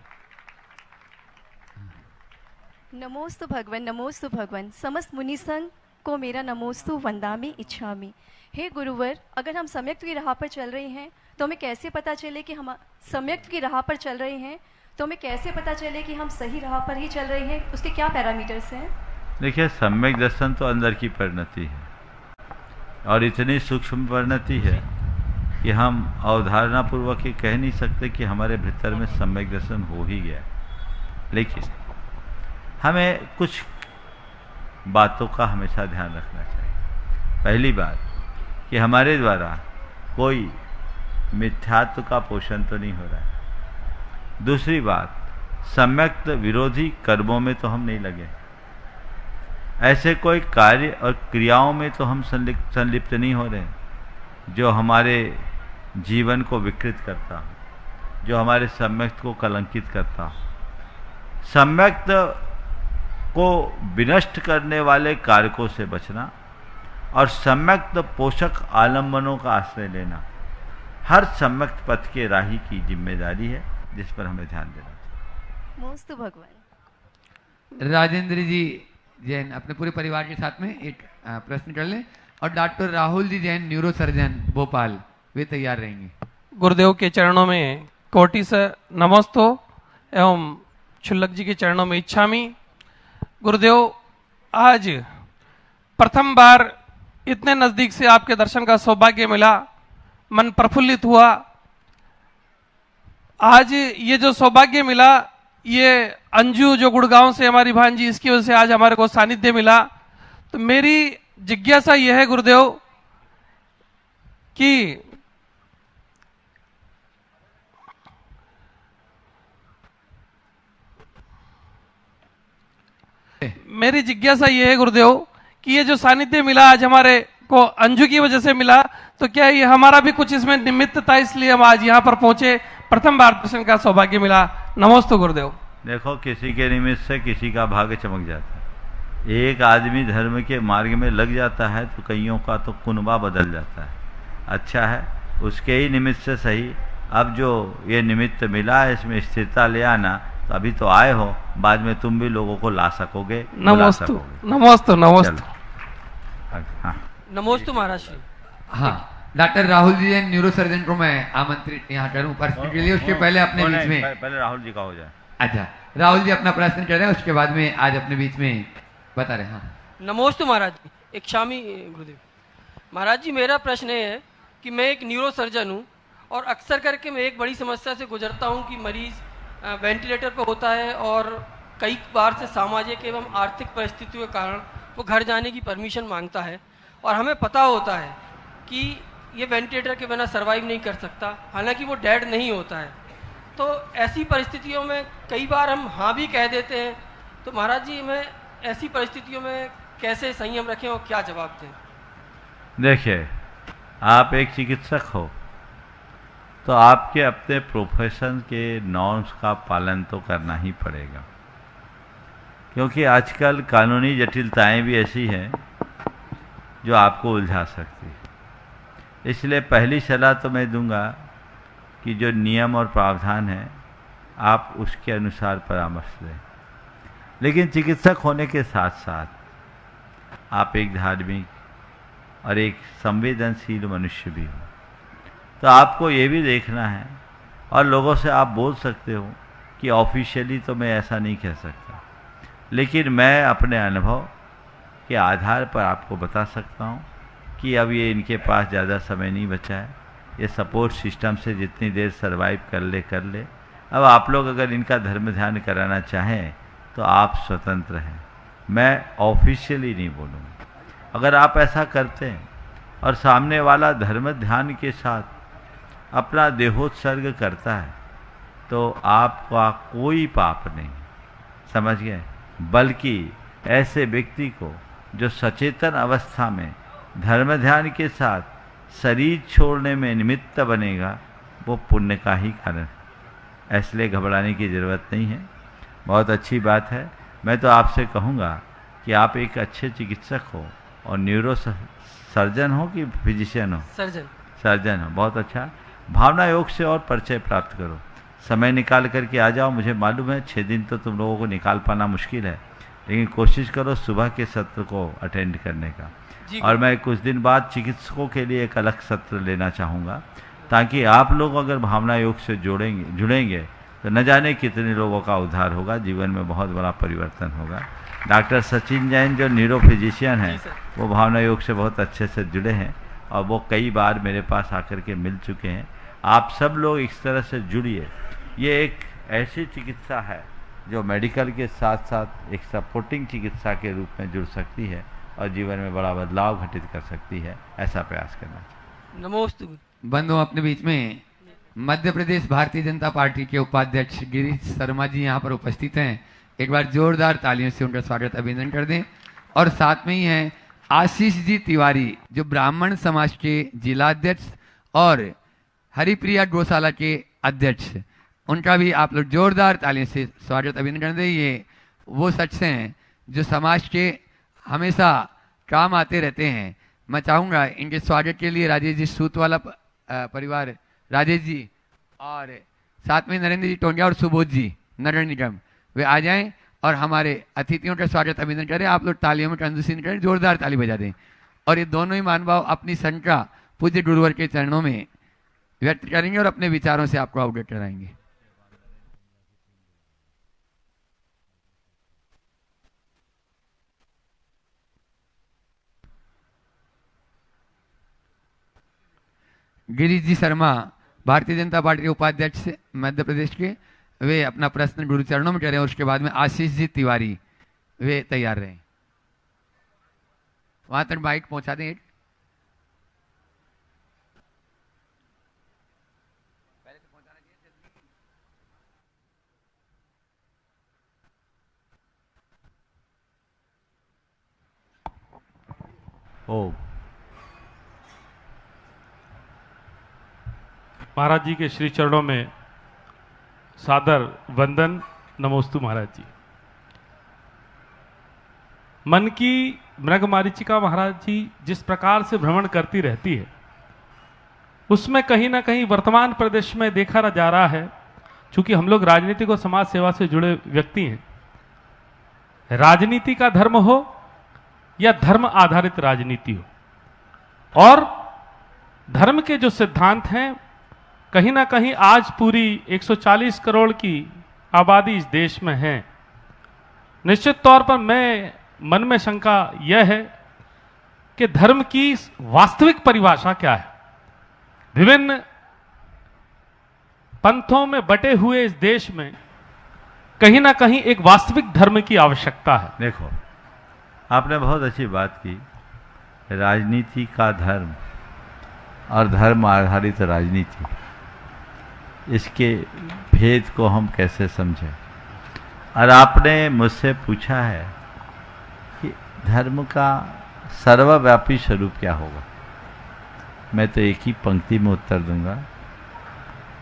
नमोस्तु भगवन, नमोस्तु भगवन। समस्त मुनि संघ को मेरा नमोस्तु वंदामि इच्छामि। हे गुरुवर, अगर हम सम्यक की राह पर चल रहे हैं तो हमें कैसे पता चले कि हम सम्यक की राह पर चल रहे हैं? तो हमें कैसे पता चले कि हम सही राह पर ही चल रहे हैं? उसके क्या पैरामीटर्स हैं? देखिए, सम्यक दर्शन तो अंदर की परिणति है और इतनी सूक्ष्म परिणति है कि हम अवधारणा पूर्वक ये कह नहीं सकते कि हमारे भीतर में सम्यक दर्शन हो ही गया। लेकिन हमें कुछ बातों का हमेशा ध्यान रखना चाहिए। पहली बात कि हमारे द्वारा कोई मिथ्यात्व का पोषण तो नहीं हो रहा है। दूसरी बात, सम्यक विरोधी कर्मों में तो हम नहीं लगे, ऐसे कोई कार्य और क्रियाओं में तो हम संलिप्त नहीं हो रहे जो हमारे जीवन को विकृत करता, जो हमारे सम्यक को कलंकित करता। सम्यक को विनष्ट करने वाले कारकों से बचना और सम्यक पोषक आलम्बनों का आश्रय लेना हर सम्यक पथ के राही की जिम्मेदारी है, जिस पर हमें ध्यान देना चाहिए। नमोस्तु भगवन। राजेंद्र जी जैन अपने पूरे परिवार के साथ में एक प्रश्न कर लें। और doctor Rahul ji Jain, neuro surgeon Bhopal, वे तैयार रहेंगे। गुरुदेव के चरणों में कोटि से नमस्तो एवं क्षुल्लक जी के चरणों में इच्छामी। गुरुदेव, आज प्रथम बार इतने नजदीक से आपके दर्शन का सौभाग्य मिला, मन प्रफुल्लित हुआ। आज ये जो सौभाग्य मिला, ये अंजू जो गुड़गांव से हमारी भांजी, इसकी वजह से आज हमारे को सानिध्य मिला। तो मेरी जिज्ञासा यह है गुरुदेव कि ये जो सानिध्य मिला आज हमारे को अंजू की वजह से मिला, तो क्या ये हमारा भी कुछ इसमें निमित्त था, इसलिए हम आज यहाँ पर पहुंचे, प्रथम बार दर्शन का सौभाग्य मिला। नमोस्तु गुरुदेव। देखो, किसी के निमित्त से किसी का भाग्य चमक जाता है। एक आदमी धर्म के मार्ग में लग जाता है तो कईयों का तो कुनबा बदल जाता है। अच्छा है, उसके ही निमित्त से सही। अब जो ये निमित्त मिला है, इसमें स्थिरता ले आना। तो अभी तो आए हो, बाद में तुम भी लोगों को ला सकोगे, बुला नमोस्तु सकोगे। नमोस्तु नमोस्तु चलो। हाँ, नमोस्तु महाराज श्री। हाँ, doctor Rahul ji neuro surgeon को मैं आमंत्रित यहाँ करूँ प्रश्न के लिए। उसके पहले अपने बीच में पहले राहुल जी का हो जाए। अच्छा, राहुल जी अपना प्रश्न कर रहे हैं, उसके बाद में आज अपने बीच में बता रहे हैं। हाँ, नमोस्तु महाराज जी, एक शामी गुरुदेव। महाराज जी, मेरा प्रश्न ये है कि मैं एक न्यूरो सर्जन हूँ और अक्सर करके मैं एक बड़ी समस्या से गुजरता हूँ कि मरीज़ वेंटिलेटर पर होता है और कई बार से सामाजिक एवं आर्थिक परिस्थितियों के कारण वो घर जाने की परमिशन मांगता है और हमें पता होता है कि ये वेंटिलेटर के बिना सर्वाइव नहीं कर सकता, हालांकि वो डेड नहीं होता है। तो ऐसी परिस्थितियों में कई बार हम हाँ भी कह देते हैं। तो महाराज जी, मैं ऐसी परिस्थितियों में कैसे संयम रखें और क्या जवाब दें? देखिए, आप एक चिकित्सक हो तो आपके अपने प्रोफेशन के नॉर्म्स का पालन तो करना ही पड़ेगा, क्योंकि आजकल कानूनी जटिलताएं भी ऐसी हैं जो आपको उलझा सकती है। इसलिए पहली सलाह तो मैं दूंगा कि जो नियम और प्रावधान है आप उसके अनुसार परामर्श लें। लेकिन चिकित्सक होने के साथ साथ आप एक धार्मिक और एक संवेदनशील मनुष्य भी हो। तो आपको ये भी देखना है, और लोगों से आप बोल सकते हो कि ऑफिशियली तो मैं ऐसा नहीं कह सकता, लेकिन मैं अपने अनुभव के आधार पर आपको बता सकता हूँ कि अब ये इनके पास ज़्यादा समय नहीं बचा है। ये सपोर्ट सिस्टम से जितनी देर सर्वाइव कर ले। अब आप लोग अगर इनका धर्म ध्यान कराना चाहें तो आप स्वतंत्र हैं, मैं ऑफिशियली नहीं बोलूँगा। अगर आप ऐसा करते हैं और सामने वाला धर्म ध्यान के साथ अपना देहोत्सर्ग करता है तो आपका कोई पाप नहीं, समझ गए। बल्कि ऐसे व्यक्ति को जो सचेतन अवस्था में धर्म ध्यान के साथ शरीर छोड़ने में निमित्त बनेगा, वो पुण्य का ही कारण है। इसलिए घबराने की ज़रूरत नहीं है। बहुत अच्छी बात है। मैं तो आपसे कहूँगा कि आप एक अच्छे चिकित्सक हो और न्यूरो सर्जन हो कि फिजिशियन हो? सर्जन हो, बहुत अच्छा। भावना योग से और परिचय प्राप्त करो, समय निकाल करके आ जाओ। मुझे मालूम है 6 दिन तो तुम लोगों को निकाल पाना मुश्किल है, लेकिन कोशिश करो सुबह के सत्र को अटेंड करने का। और मैं कुछ दिन बाद चिकित्सकों के लिए एक अलग सत्र लेना चाहूँगा, ताकि आप लोग अगर भावना योग से जुड़ेंगे तो न जाने कितने लोगों का उद्धार होगा, जीवन में बहुत बड़ा परिवर्तन होगा। डॉक्टर सचिन जैन जो न्यूरो फिजिशियन हैं, वो भावना योग से बहुत अच्छे से जुड़े हैं और वो कई बार मेरे पास आकर के मिल चुके हैं। आप सब लोग इस तरह से जुड़िए। ये एक ऐसी चिकित्सा है जो मेडिकल के साथ साथ एक सपोर्टिंग चिकित्सा के रूप में जुड़ सकती है और जीवन में बड़ा बदलाव घटित कर सकती है। ऐसा प्रयास करना चाहिए। नमोस्तु। बंधुओं, अपने बीच में मध्य प्रदेश भारतीय जनता पार्टी के उपाध्यक्ष गिरीश शर्मा जी यहाँ पर उपस्थित हैं। एक बार जोरदार तालियों से उनका स्वागत अभिनंदन कर दें। और साथ में ही हैं आशीष जी तिवारी, जो ब्राह्मण समाज के जिलाध्यक्ष और हरिप्रिया गौशाला के अध्यक्ष। उनका भी आप लोग जोरदार तालियों से स्वागत अभिनंदन कर दें। ये वो शख्स हैं जो समाज के हमेशा काम आते रहते हैं। मैं चाहूँगा इनके स्वागत के लिए राजेश जी सूत वाला परिवार, राजेश जी और साथ में नरेंद्र जी टोंगिया और सुबोध जी नगर निगम, वे आ जाएं और हमारे अतिथियों का स्वागत अभिनंदन करें। आप लोग तालियों में कंजूसी करें, जोरदार ताली बजा दें। और ये दोनों ही महानुभाव अपनी शंका पूज्य गुरुवर के चरणों में व्यक्त करेंगे और अपने विचारों से आपको अवगत कराएंगे। गिरीश जी शर्मा, भारतीय जनता पार्टी के उपाध्यक्ष मध्य प्रदेश के, वे अपना प्रश्न गुरु चरणों में करें। उसके बाद में आशीष जी तिवारी, वे तैयार रहें। वहां तक बाइक पहुंचा दें। ओम। महाराज जी के श्री चरणों में सादर वंदन नमोस्तु महाराज जी। मन की मृग मारीचिका महाराज जी जिस प्रकार से भ्रमण करती रहती है, उसमें कहीं ना कहीं वर्तमान प्रदेश में देखा जा रहा है, चूंकि हम लोग राजनीतिक और समाज सेवा से जुड़े व्यक्ति हैं, राजनीति का धर्म हो या धर्म आधारित राजनीति हो, और धर्म के जो सिद्धांत हैं कहीं ना कहीं आज पूरी 140 करोड़ की आबादी इस देश में है। निश्चित तौर पर मैं मन में शंका यह है कि धर्म की वास्तविक परिभाषा क्या है। विभिन्न पंथों में बटे हुए इस देश में कहीं ना कहीं एक वास्तविक धर्म की आवश्यकता है। देखो, आपने बहुत अच्छी बात की। राजनीति का धर्म और धर्म आधारित राजनीति, इसके भेद को हम कैसे समझें। और आपने मुझसे पूछा है कि धर्म का सर्वव्यापी स्वरूप क्या होगा। मैं तो एक ही पंक्ति में उत्तर दूंगा,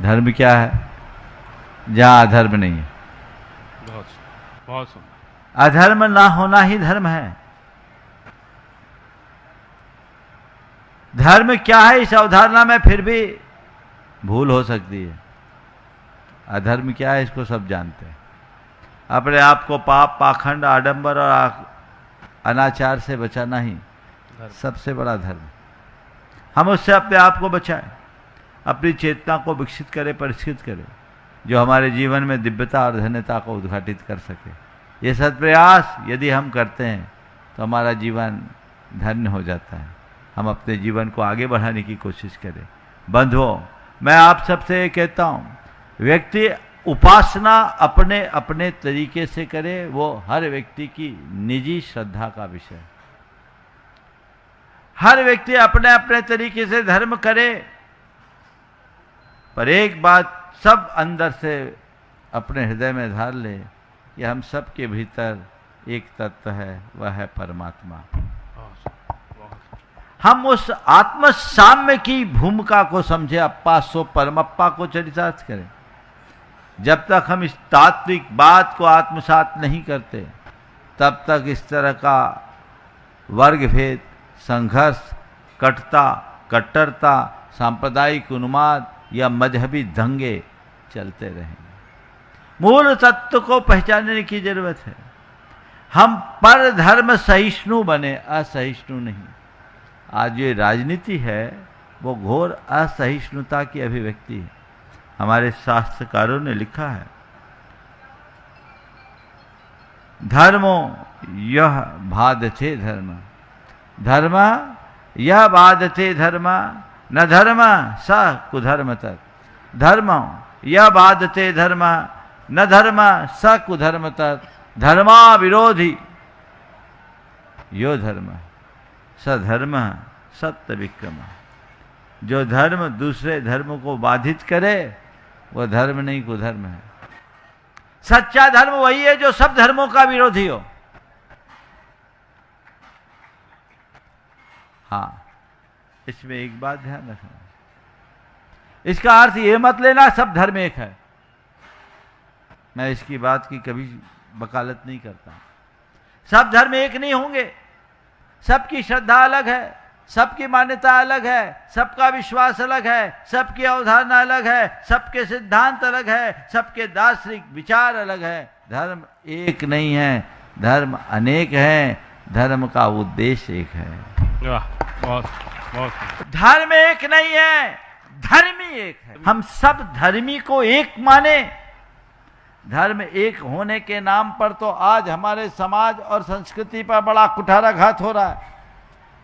धर्म क्या है? जहाँ अधर्म नहीं है। बहुत अधर्म ना होना ही धर्म है। धर्म क्या है, इस अवधारणा में फिर भी भूल हो सकती है। अधर्म क्या है, इसको सब जानते हैं। अपने आप को पाप, पाखंड, आडंबर और अनाचार से बचाना ही सबसे बड़ा धर्म। हम उससे अपने आप को बचाएं, अपनी चेतना को विकसित करें, परिष्कृत करें, जो हमारे जीवन में दिव्यता और धन्यता को उद्घाटित कर सके। ये सत्प्रयास यदि हम करते हैं तो हमारा जीवन धन्य हो जाता है। हम अपने जीवन को आगे बढ़ाने की कोशिश करें। बंधुओं, मैं आप सबसे ये कहता हूँ, व्यक्ति उपासना अपने अपने तरीके से करे, वो हर व्यक्ति की निजी श्रद्धा का विषय। हर व्यक्ति अपने अपने तरीके से धर्म करे, पर एक बात सब अंदर से अपने हृदय में धार ले, कि हम सब के भीतर एक तत्व है, वह है परमात्मा। हम उस आत्म साम्य की भूमिका को समझे, अप्पा सो परमप्पा को चरितार्थ करें। जब तक हम इस तात्विक बात को आत्मसात नहीं करते, तब तक इस तरह का वर्ग भेद, संघर्ष, कट्टरता, सांप्रदायिक उन्माद या मजहबी दंगे चलते रहेंगे। मूल तत्व को पहचानने की जरूरत है। हम पर धर्म सहिष्णु बने, असहिष्णु नहीं। आज ये राजनीति है, वो घोर असहिष्णुता की अभिव्यक्ति है। हमारे शास्त्रकारों ने लिखा है, धर्मो यह बाधते धर्म, धर्म यह बाधते धर्म, न धर्म स कुधर्म तत्। धर्म यह बाधते धर्म, न धर्म स कुधर्म तत्। धर्मा विरोधी यो धर्म, सधर्म सत्य विक्रम। जो धर्म दूसरे धर्म को बाधित करे, वह धर्म नहीं, कुधर्म है। सच्चा धर्म वही है जो सब धर्मों का विरोधी हो। हाँ, इसमें एक बात ध्यान रखना, इसका अर्थ ये मत लेना सब धर्म एक है। मैं इसकी बात की कभी वकालत नहीं करता। सब धर्म एक नहीं होंगे, सबकी श्रद्धा अलग है, सबकी मान्यता अलग है, सबका विश्वास अलग है, सबकी अवधारणा अलग है, सबके सिद्धांत अलग है, सबके दार्शनिक विचार अलग है। धर्म एक नहीं है, धर्म अनेक हैं, धर्म का उद्देश्य एक है। बहुत धर्म एक नहीं है, धर्मी एक है। हम सब धर्मी को एक माने। धर्म एक होने के नाम पर तो आज हमारे समाज और संस्कृति पर बड़ा कुठाराघात हो रहा है।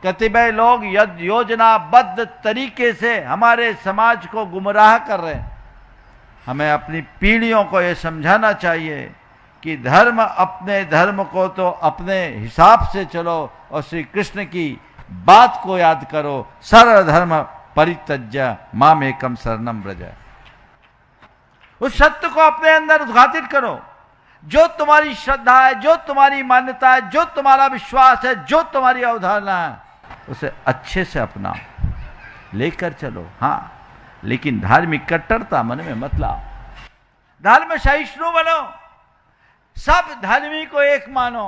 कतिपय लोग योजनाबद्ध तरीके से हमारे समाज को गुमराह कर रहे हैं। हमें अपनी पीढ़ियों को यह समझाना चाहिए कि धर्म, अपने धर्म को तो अपने हिसाब से चलो और श्री कृष्ण की बात को याद करो। सर्वधर्म परित्यज्य मामेकम शरणम व्रज। उस सत्य को अपने अंदर उद्घाटित करो। जो तुम्हारी श्रद्धा है, जो तुम्हारी मान्यता है, जो तुम्हारा विश्वास है, जो तुम्हारी अवधारणा है, उसे अच्छे से अपनाओ, लेकर चलो। हाँ, लेकिन धार्मिक कट्टरता मन में मत लाओ। धर्म सहिष्णु बनो। सब धर्मी को एक मानो।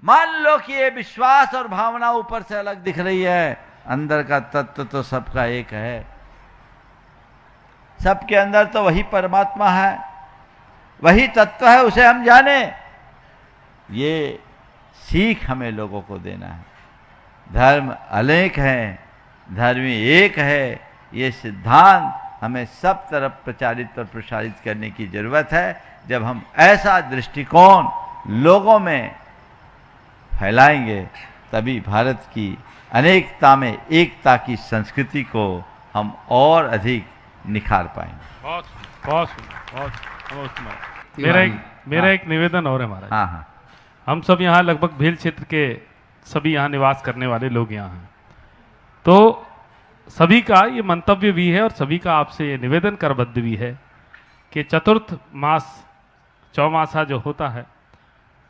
मान लो कि ये विश्वास और भावना ऊपर से अलग दिख रही है, अंदर का तत्व तो सबका एक है। सबके अंदर तो वही परमात्मा है, वही तत्व है, उसे हम जाने। ये सीख हमें लोगों को देना है। धर्म अनेक है, धर्मी एक है, ये सिद्धांत हमें सब तरफ प्रचारित और प्रसारित करने की जरूरत है। जब हम ऐसा दृष्टिकोण लोगों में फैलाएंगे तभी भारत की अनेकता में एकता की संस्कृति को हम और अधिक निखार पाएंगे। बहुत बहुत बहुत बहुत। मेरा एक निवेदन और है महाराज। हाँ हाँ, हम सब यहाँ लगभग भेल क्षेत्र के सभी यहाँ निवास करने वाले लोग यहाँ हैं, तो सभी का ये मंतव्य भी है और सभी का आपसे ये निवेदन करबद्ध भी है कि चतुर्थ मास चौमासा जो होता है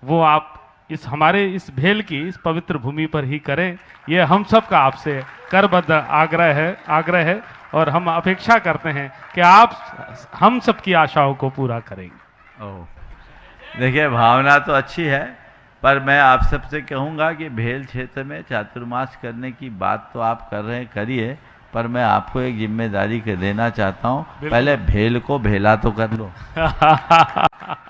वो आप इस हमारे इस भेल की इस पवित्र भूमि पर ही करें। ये हम सब का आपसे करबद्ध आग्रह है और हम अपेक्षा करते हैं कि आप हम सब की आशाओं को पूरा करेंगे। देखिए भावना तो अच्छी है, पर मैं आप सबसे कहूँगा कि भेल क्षेत्र में चातुर्मास करने की बात तो आप कर रहे हैं, करिए, पर मैं आपको एक जिम्मेदारी के देना चाहता हूँ, पहले भेल को भेला तो कर लो।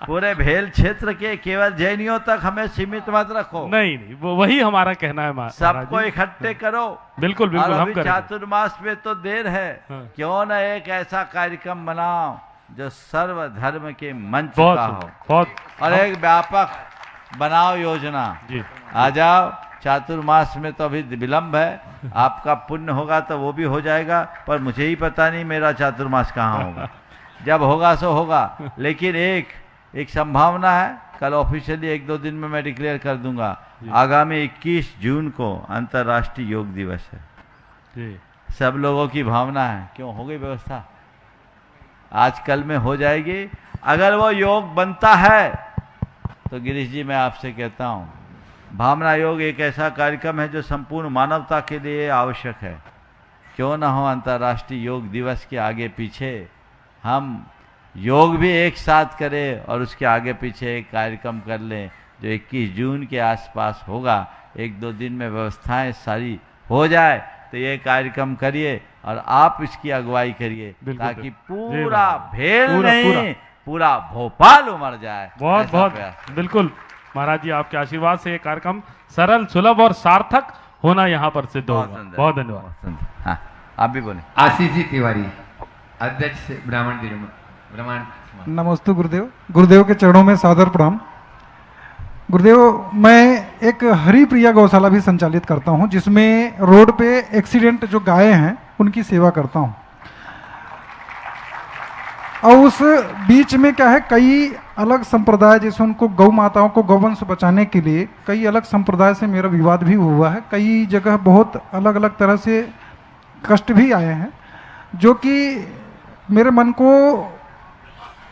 पूरे भेल क्षेत्र के केवल जैनियों तक हमें सीमित मत रखो। नहीं वो वही हमारा कहना है सबको इकट्ठे करो। बिल्कुल बिल्कुल, हम करेंगे। चातुर्मास में तो देर है, क्यों न एक ऐसा कार्यक्रम बनाओ जो सर्वधर्म के मंच का हो, और एक व्यापक बनाओ योजना। आ जाओ, चातुर्मास में तो अभी विलंब है, आपका पुण्य होगा तो वो भी हो जाएगा, पर मुझे ही पता नहीं मेरा चातुर्मास कहाँ होगा। जब होगा सो होगा, लेकिन एक संभावना है, कल ऑफिशियली 1-2 दिन में मैं डिक्लेयर कर दूंगा, आगामी 21 जून को अंतर्राष्ट्रीय योग दिवस है। सब लोगों की भावना है, क्यों हो गई व्यवस्था, आज कल में हो जाएगी। अगर वो योग बनता है तो गिरीश जी मैं आपसे कहता हूँ, भावना योग एक ऐसा कार्यक्रम है जो संपूर्ण मानवता के लिए आवश्यक है। क्यों ना हो अंतर्राष्ट्रीय योग दिवस के आगे पीछे हम योग भी एक साथ करें और उसके आगे पीछे एक कार्यक्रम कर लें जो 21 जून के आसपास होगा। 1-2 दिन में व्यवस्थाएं सारी हो जाए तो ये कार्यक्रम करिए और आप इसकी अगुवाई करिए, ताकि पूरा भेल नहीं पूरा भोपाल उमड़ जाए। बहुत बहुत बिल्कुल महाराज जी, आपके आशीर्वाद से ये कार्यक्रम सरल, सुलभ और सार्थक होना यहाँ पर सिद्ध होगा। बहुत धन्यवाद। हाँ, आप भी बोले। आशीष जी तिवारी, अध्यक्ष ब्राह्मण। नमस्ते गुरुदेव। गुरुदेव के चरणों में सादर प्रणाम। गुरुदेव, मैं एक हरिप्रिया गौशाला भी संचालित करता हूं, जिसमें रोड पे एक्सीडेंट जो गाय हैं उनकी सेवा करता हूं। और उस बीच में क्या है, कई अलग संप्रदाय, जैसे उनको गौ माताओं को गौवंश बचाने के लिए कई अलग संप्रदाय से मेरा विवाद भी हुआ है। कई जगह बहुत अलग अलग तरह से कष्ट भी आए हैं, जो कि मेरे मन को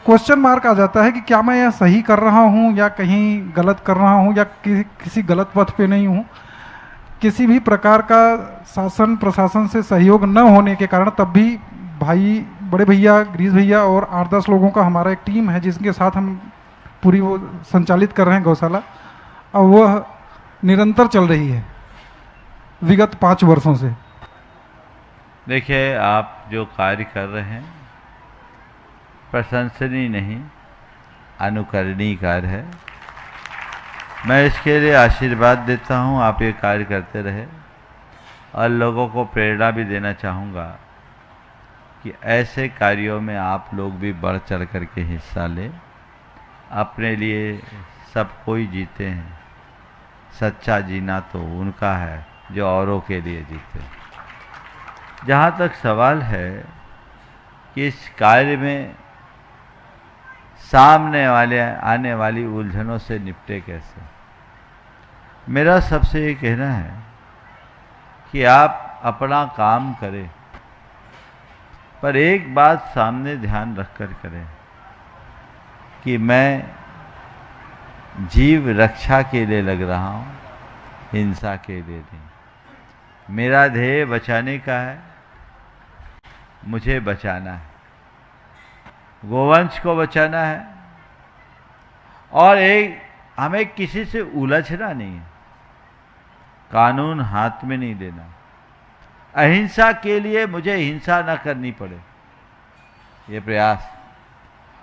क्वेश्चन मार्क आ जाता है कि क्या मैं यह सही कर रहा हूँ या कहीं गलत कर रहा हूँ या किसी गलत पथ पे नहीं हूँ। किसी भी प्रकार का शासन प्रशासन से सहयोग न होने के कारण तब भी भाई, बड़े भैया, गिरीश भैया और 8-10 लोगों का हमारा एक टीम है जिसके साथ हम पूरी वो संचालित कर रहे हैं गौशाला, और वह निरंतर चल रही है विगत 5 वर्षों से। देखिए, आप जो कार्य कर रहे हैं प्रशंसनीय नहीं, अनुकरणीय कार्य है। मैं इसके लिए आशीर्वाद देता हूं, आप ये कार्य करते रहे, और लोगों को प्रेरणा भी देना चाहूँगा कि ऐसे कार्यों में आप लोग भी बढ़ चढ़ करके हिस्सा लें। अपने लिए सब कोई जीते हैं, सच्चा जीना तो उनका है जो औरों के लिए जीते। जहाँ तक सवाल है कि इस कार्य में सामने आने वाली उलझनों से निपटे कैसे, मेरा सबसे ये कहना है कि आप अपना काम करें, पर एक बात सामने ध्यान रखकर करें कि मैं जीव रक्षा के लिए लग रहा हूँ, हिंसा के लिए नहीं। मेरा ध्येय बचाने का है, मुझे बचाना है, गोवंश को बचाना है, और एक हमें किसी से उलझना नहीं है, कानून हाथ में नहीं लेना, अहिंसा के लिए मुझे हिंसा न करनी पड़े, ये प्रयास,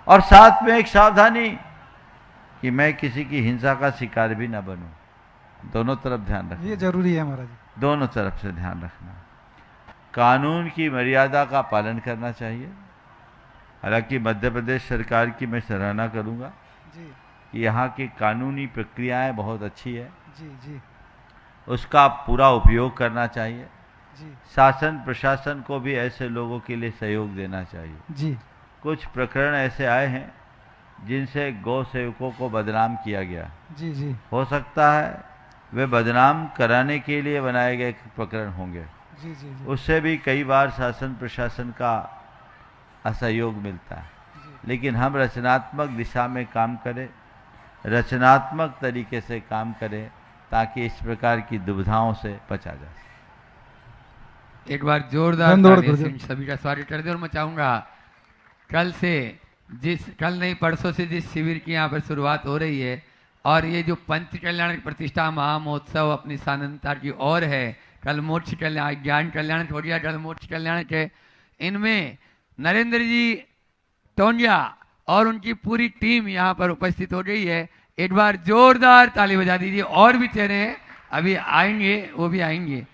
और साथ में एक सावधानी कि मैं किसी की हिंसा का शिकार भी न बनूं। दोनों तरफ ध्यान रखना, ये जरूरी है महाराज जी। दोनों तरफ से ध्यान रखना, कानून की मर्यादा का पालन करना चाहिए। हालांकि मध्य प्रदेश सरकार की मैं सराहना करूंगा जी कि यहाँ की कानूनी प्रक्रियाएं बहुत अच्छी है, जी जी उसका पूरा उपयोग करना चाहिए। जी शासन प्रशासन को भी ऐसे लोगों के लिए सहयोग देना चाहिए। जी कुछ प्रकरण ऐसे आए हैं जिनसे गौ सेवकों को बदनाम किया गया, जी जी हो सकता है वे बदनाम कराने के लिए बनाए गए प्रकरण होंगे, जी जी जी उससे भी कई बार शासन प्रशासन का असहयोग मिलता है। लेकिन हम रचनात्मक दिशा में काम करें, रचनात्मक तरीके से काम करें, ताकि इस प्रकार की दुविधाओं से बचा जा सके। एक बार जोरदार धन्यवाद तालियों से गुरुदेव। इन सभी का स्वागत कर दे। और मैं चाहूंगा कल नहीं परसों से जिस शिविर की यहाँ पर शुरुआत हो रही है, और ये जो पंच कल्याण प्रतिष्ठा महामहोत्सव अपनी सानंदता की ओर है, कल मोक्ष कल्याण, ज्ञान कल्याण हो गया, कल मोक्ष कल्याण के, इनमें नरेंद्र जी टोंडिया और उनकी पूरी टीम यहाँ पर उपस्थित हो गई है। एक बार जोरदार ताली बजा दीजिए। और भी चेहरे हैं अभी आएंगे, वो भी आएंगे,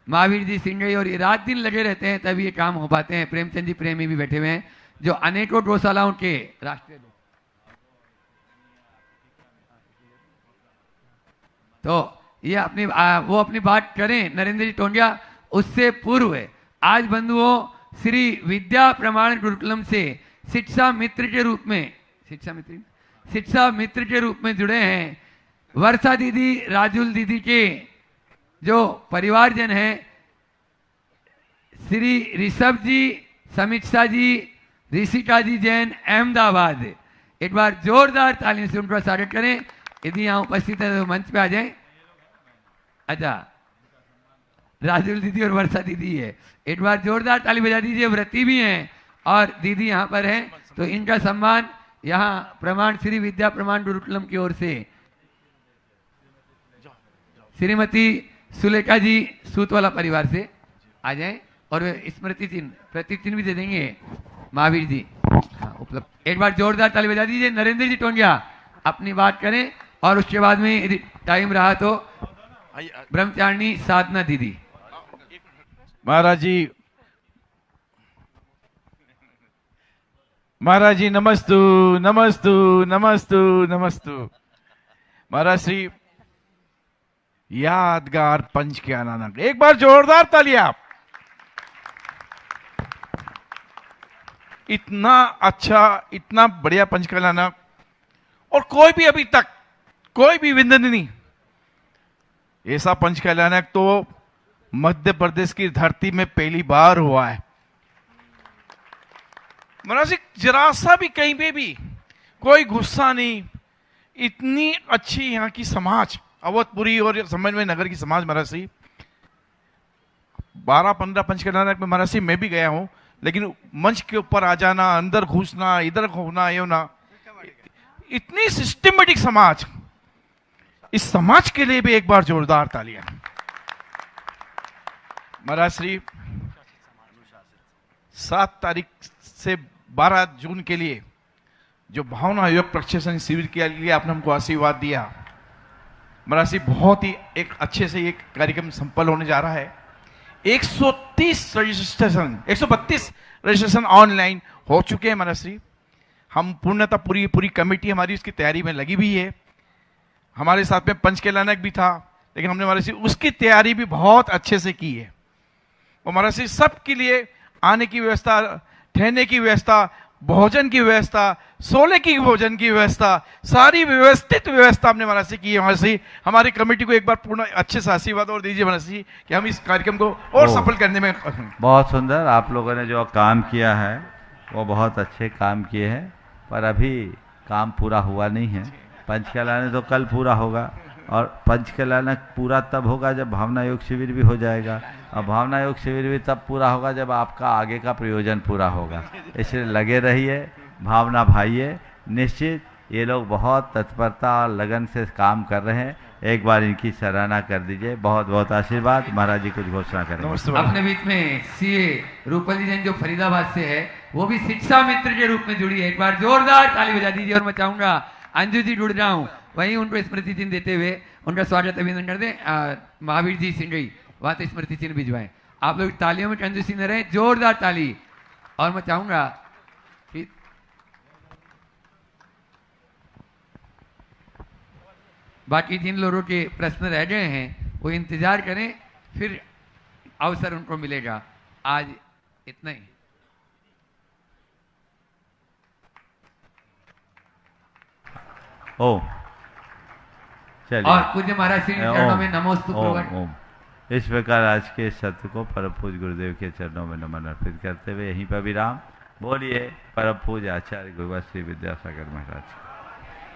महावीर जी सिंह, और ये रात दिन लगे रहते हैं तभी ये काम हो पाते हैं। प्रेमचंद जी प्रेमी भी बैठे हुए हैं जो अनेकों गौशालाओं के राष्ट्रीय, तो ये वो अपनी बात करें नरेंद्र जी टोंडिया। उससे पूर्व आज बंधुओं श्री विद्या प्रमाण गुरुकुलम से शिक्षा मित्र के रूप में जुड़े हैं वर्षा दीदी, राजुल दीदी के जो परिवारजन हैं, श्री ऋषभ जी, समीक्षा जी, ऋषिका जी जैन, अहमदाबाद। एक बार जोरदार तालियों से उनका स्वागत करें। यदि यहाँ उपस्थित है तो मंच पे आ जाएं। अच्छा, राजुल दीदी और वर्षा दीदी है, एक बार जोरदार ताली बजा दीजिए। व्रती भी हैं और दीदी यहाँ पर हैं, तो इनका सम्मान यहाँ प्रमाण श्री विद्या प्रमाण गुरुकुलम की ओर से श्रीमती सुलेखा जी सूतवाला परिवार से आ जाएं, और वे स्मृति चिन्ह प्रतीक चिन्ह भी दे देंगे महावीर जी। हाँ, उपलब्ध। एक बार जोरदार ताली बजा दीजिए। नरेंद्र जी टोंडिया अपनी बात करें, और उसके बाद में यदि टाइम रहा तो ब्रह्मचारिणी साधना दीदी। महाराज जी नमस्तु नमस्तु नमस्तु नमस्तु। महाराज श्री यादगार पंच के आनंद, एक बार जोरदार तालियां। इतना अच्छा, इतना बढ़िया पंच का लाना, और कोई भी अभी तक कोई भी विंदन नहीं, ऐसा पंच कल्याणक तो मध्य प्रदेश की धरती में पहली बार हुआ है। महाराज जरा सा भी कहीं पे भी कोई गुस्सा नहीं, इतनी अच्छी यहाँ की समाज, अवधपुरी और समन्वय नगर की समाज। महाराज जी 12-15 पंच कल्याणक में महाराज जी मैं भी गया हूं, लेकिन मंच के ऊपर आ जाना, अंदर घुसना, इधर होना, ये होना, इतनी सिस्टमेटिक समाज, इस समाज के लिए भी एक बार जोरदार तालियां। महाराज श्री 7 तारीख से 12 जून के लिए जो भावना योग प्रशिक्षण शिविर के लिए आपने हमको आशीर्वाद दिया, महाराज जी बहुत ही एक अच्छे से एक कार्यक्रम संपन्न होने जा रहा है। 132 रजिस्ट्रेशन ऑनलाइन हो चुके हैं। महाराज श्री हम पूर्णतः पूरी कमेटी हमारी उसकी तैयारी में लगी हुई है। हमारे साथ में पंच कल्याणक भी था, लेकिन हमने महाराज जी उसकी तैयारी भी बहुत अच्छे से की है। और महाराज जी सबके लिए आने की व्यवस्था, ठहरने की व्यवस्था, भोजन की व्यवस्था, सोने की भोजन की व्यवस्था, सारी व्यवस्थित व्यवस्था हमने महाराज जी की है। महाराज जी हमारी कमेटी को एक बार पूर्ण अच्छे से आशीर्वाद और दीजिए महाराज जी कि हम इस कार्यक्रम को और सफल करने में। बहुत सुंदर, आप लोगों ने जो काम किया है वो बहुत अच्छे काम किए हैं, पर अभी काम पूरा हुआ नहीं है। पंच कल्याण तो कल पूरा होगा, और पंच कल्याण पूरा तब होगा जब भावना योग शिविर भी हो जाएगा, और भावना योग शिविर भी तब पूरा होगा जब आपका आगे का प्रयोजन पूरा होगा। इसलिए लगे रहिए, भावना भाइये, निश्चित ये लोग बहुत तत्परता और लगन से काम कर रहे हैं। एक बार इनकी सराहना कर दीजिए। बहुत बहुत आशीर्वाद। महाराज जी कुछ घोषणा करेंगे। अपने बीच में सीए रूपली जैन जो फरीदाबाद से है, वो भी शिक्षा मित्र के रूप में जुड़ी है। एक बार जोरदार ताली बजा दीजिए। और मैं चाहूंगा अंजू जी जुड़ जाऊं, वहीं उनको स्मृति चिन्ह देते हुए उनका स्वागत अभिनंदन कर दें। महावीर जी सिंगई वहां से स्मृति चिन्ह भिजवाएं। आप लोग तालियों में अंजू सिंह रहे, जोरदार ताली। और मैं चाहूंगा कि बाकी जिन लोगों के प्रश्न रह गए हैं वो इंतजार करें, फिर अवसर उनको मिलेगा। आज इतना ही। ओम। चलिए। और पूज्य महाराज श्री चरणों में नमोस्तु ओम ओम। इस प्रकार आज के सत्र को परम पूज्य गुरुदेव के चरणों में नमन अर्पित करते हुए यहीं पर विराम। बोलिए परम पूज्य आचार्य गुरुवर श्री विद्यासागर महाराज।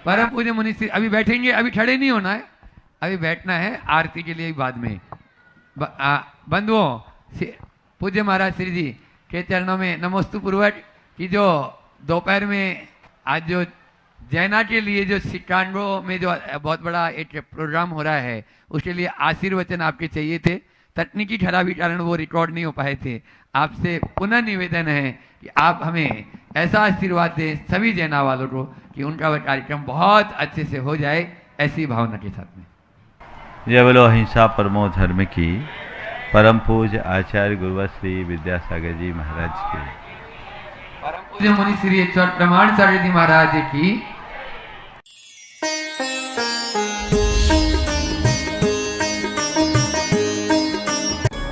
परम पूज्य मुनि श्री अभी बैठेंगे, अभी खड़े नहीं होना है, अभी बैठना है आरती के लिए बाद में। बंधुओं, पूज्य महाराज श्री जी के चरणों में नमोस्तु पूर्वक कि जो दोपहर में आज जो जैना के लिए जो शिकांगो में जो बहुत बड़ा एक प्रोग्राम हो रहा है, उसके लिए आशीर्वचन आपके चाहिए थे। तकनीकी खराबी कारण वो रिकॉर्ड नहीं हो पाए थे। आपसे पुनः निवेदन है कि आप हमें ऐसा आशीर्वाद दें सभी जैना वालों को कि उनका वह कार्यक्रम बहुत अच्छे से हो जाए, ऐसी भावना के साथ में। जय बोलो अहिंसा परमो धर्म की परम पूज्य आचार्य गुरुवर श्री विद्यासागर जी महाराज की। परम पूज्य मुनि श्री प्रमाण सागर जी महाराज की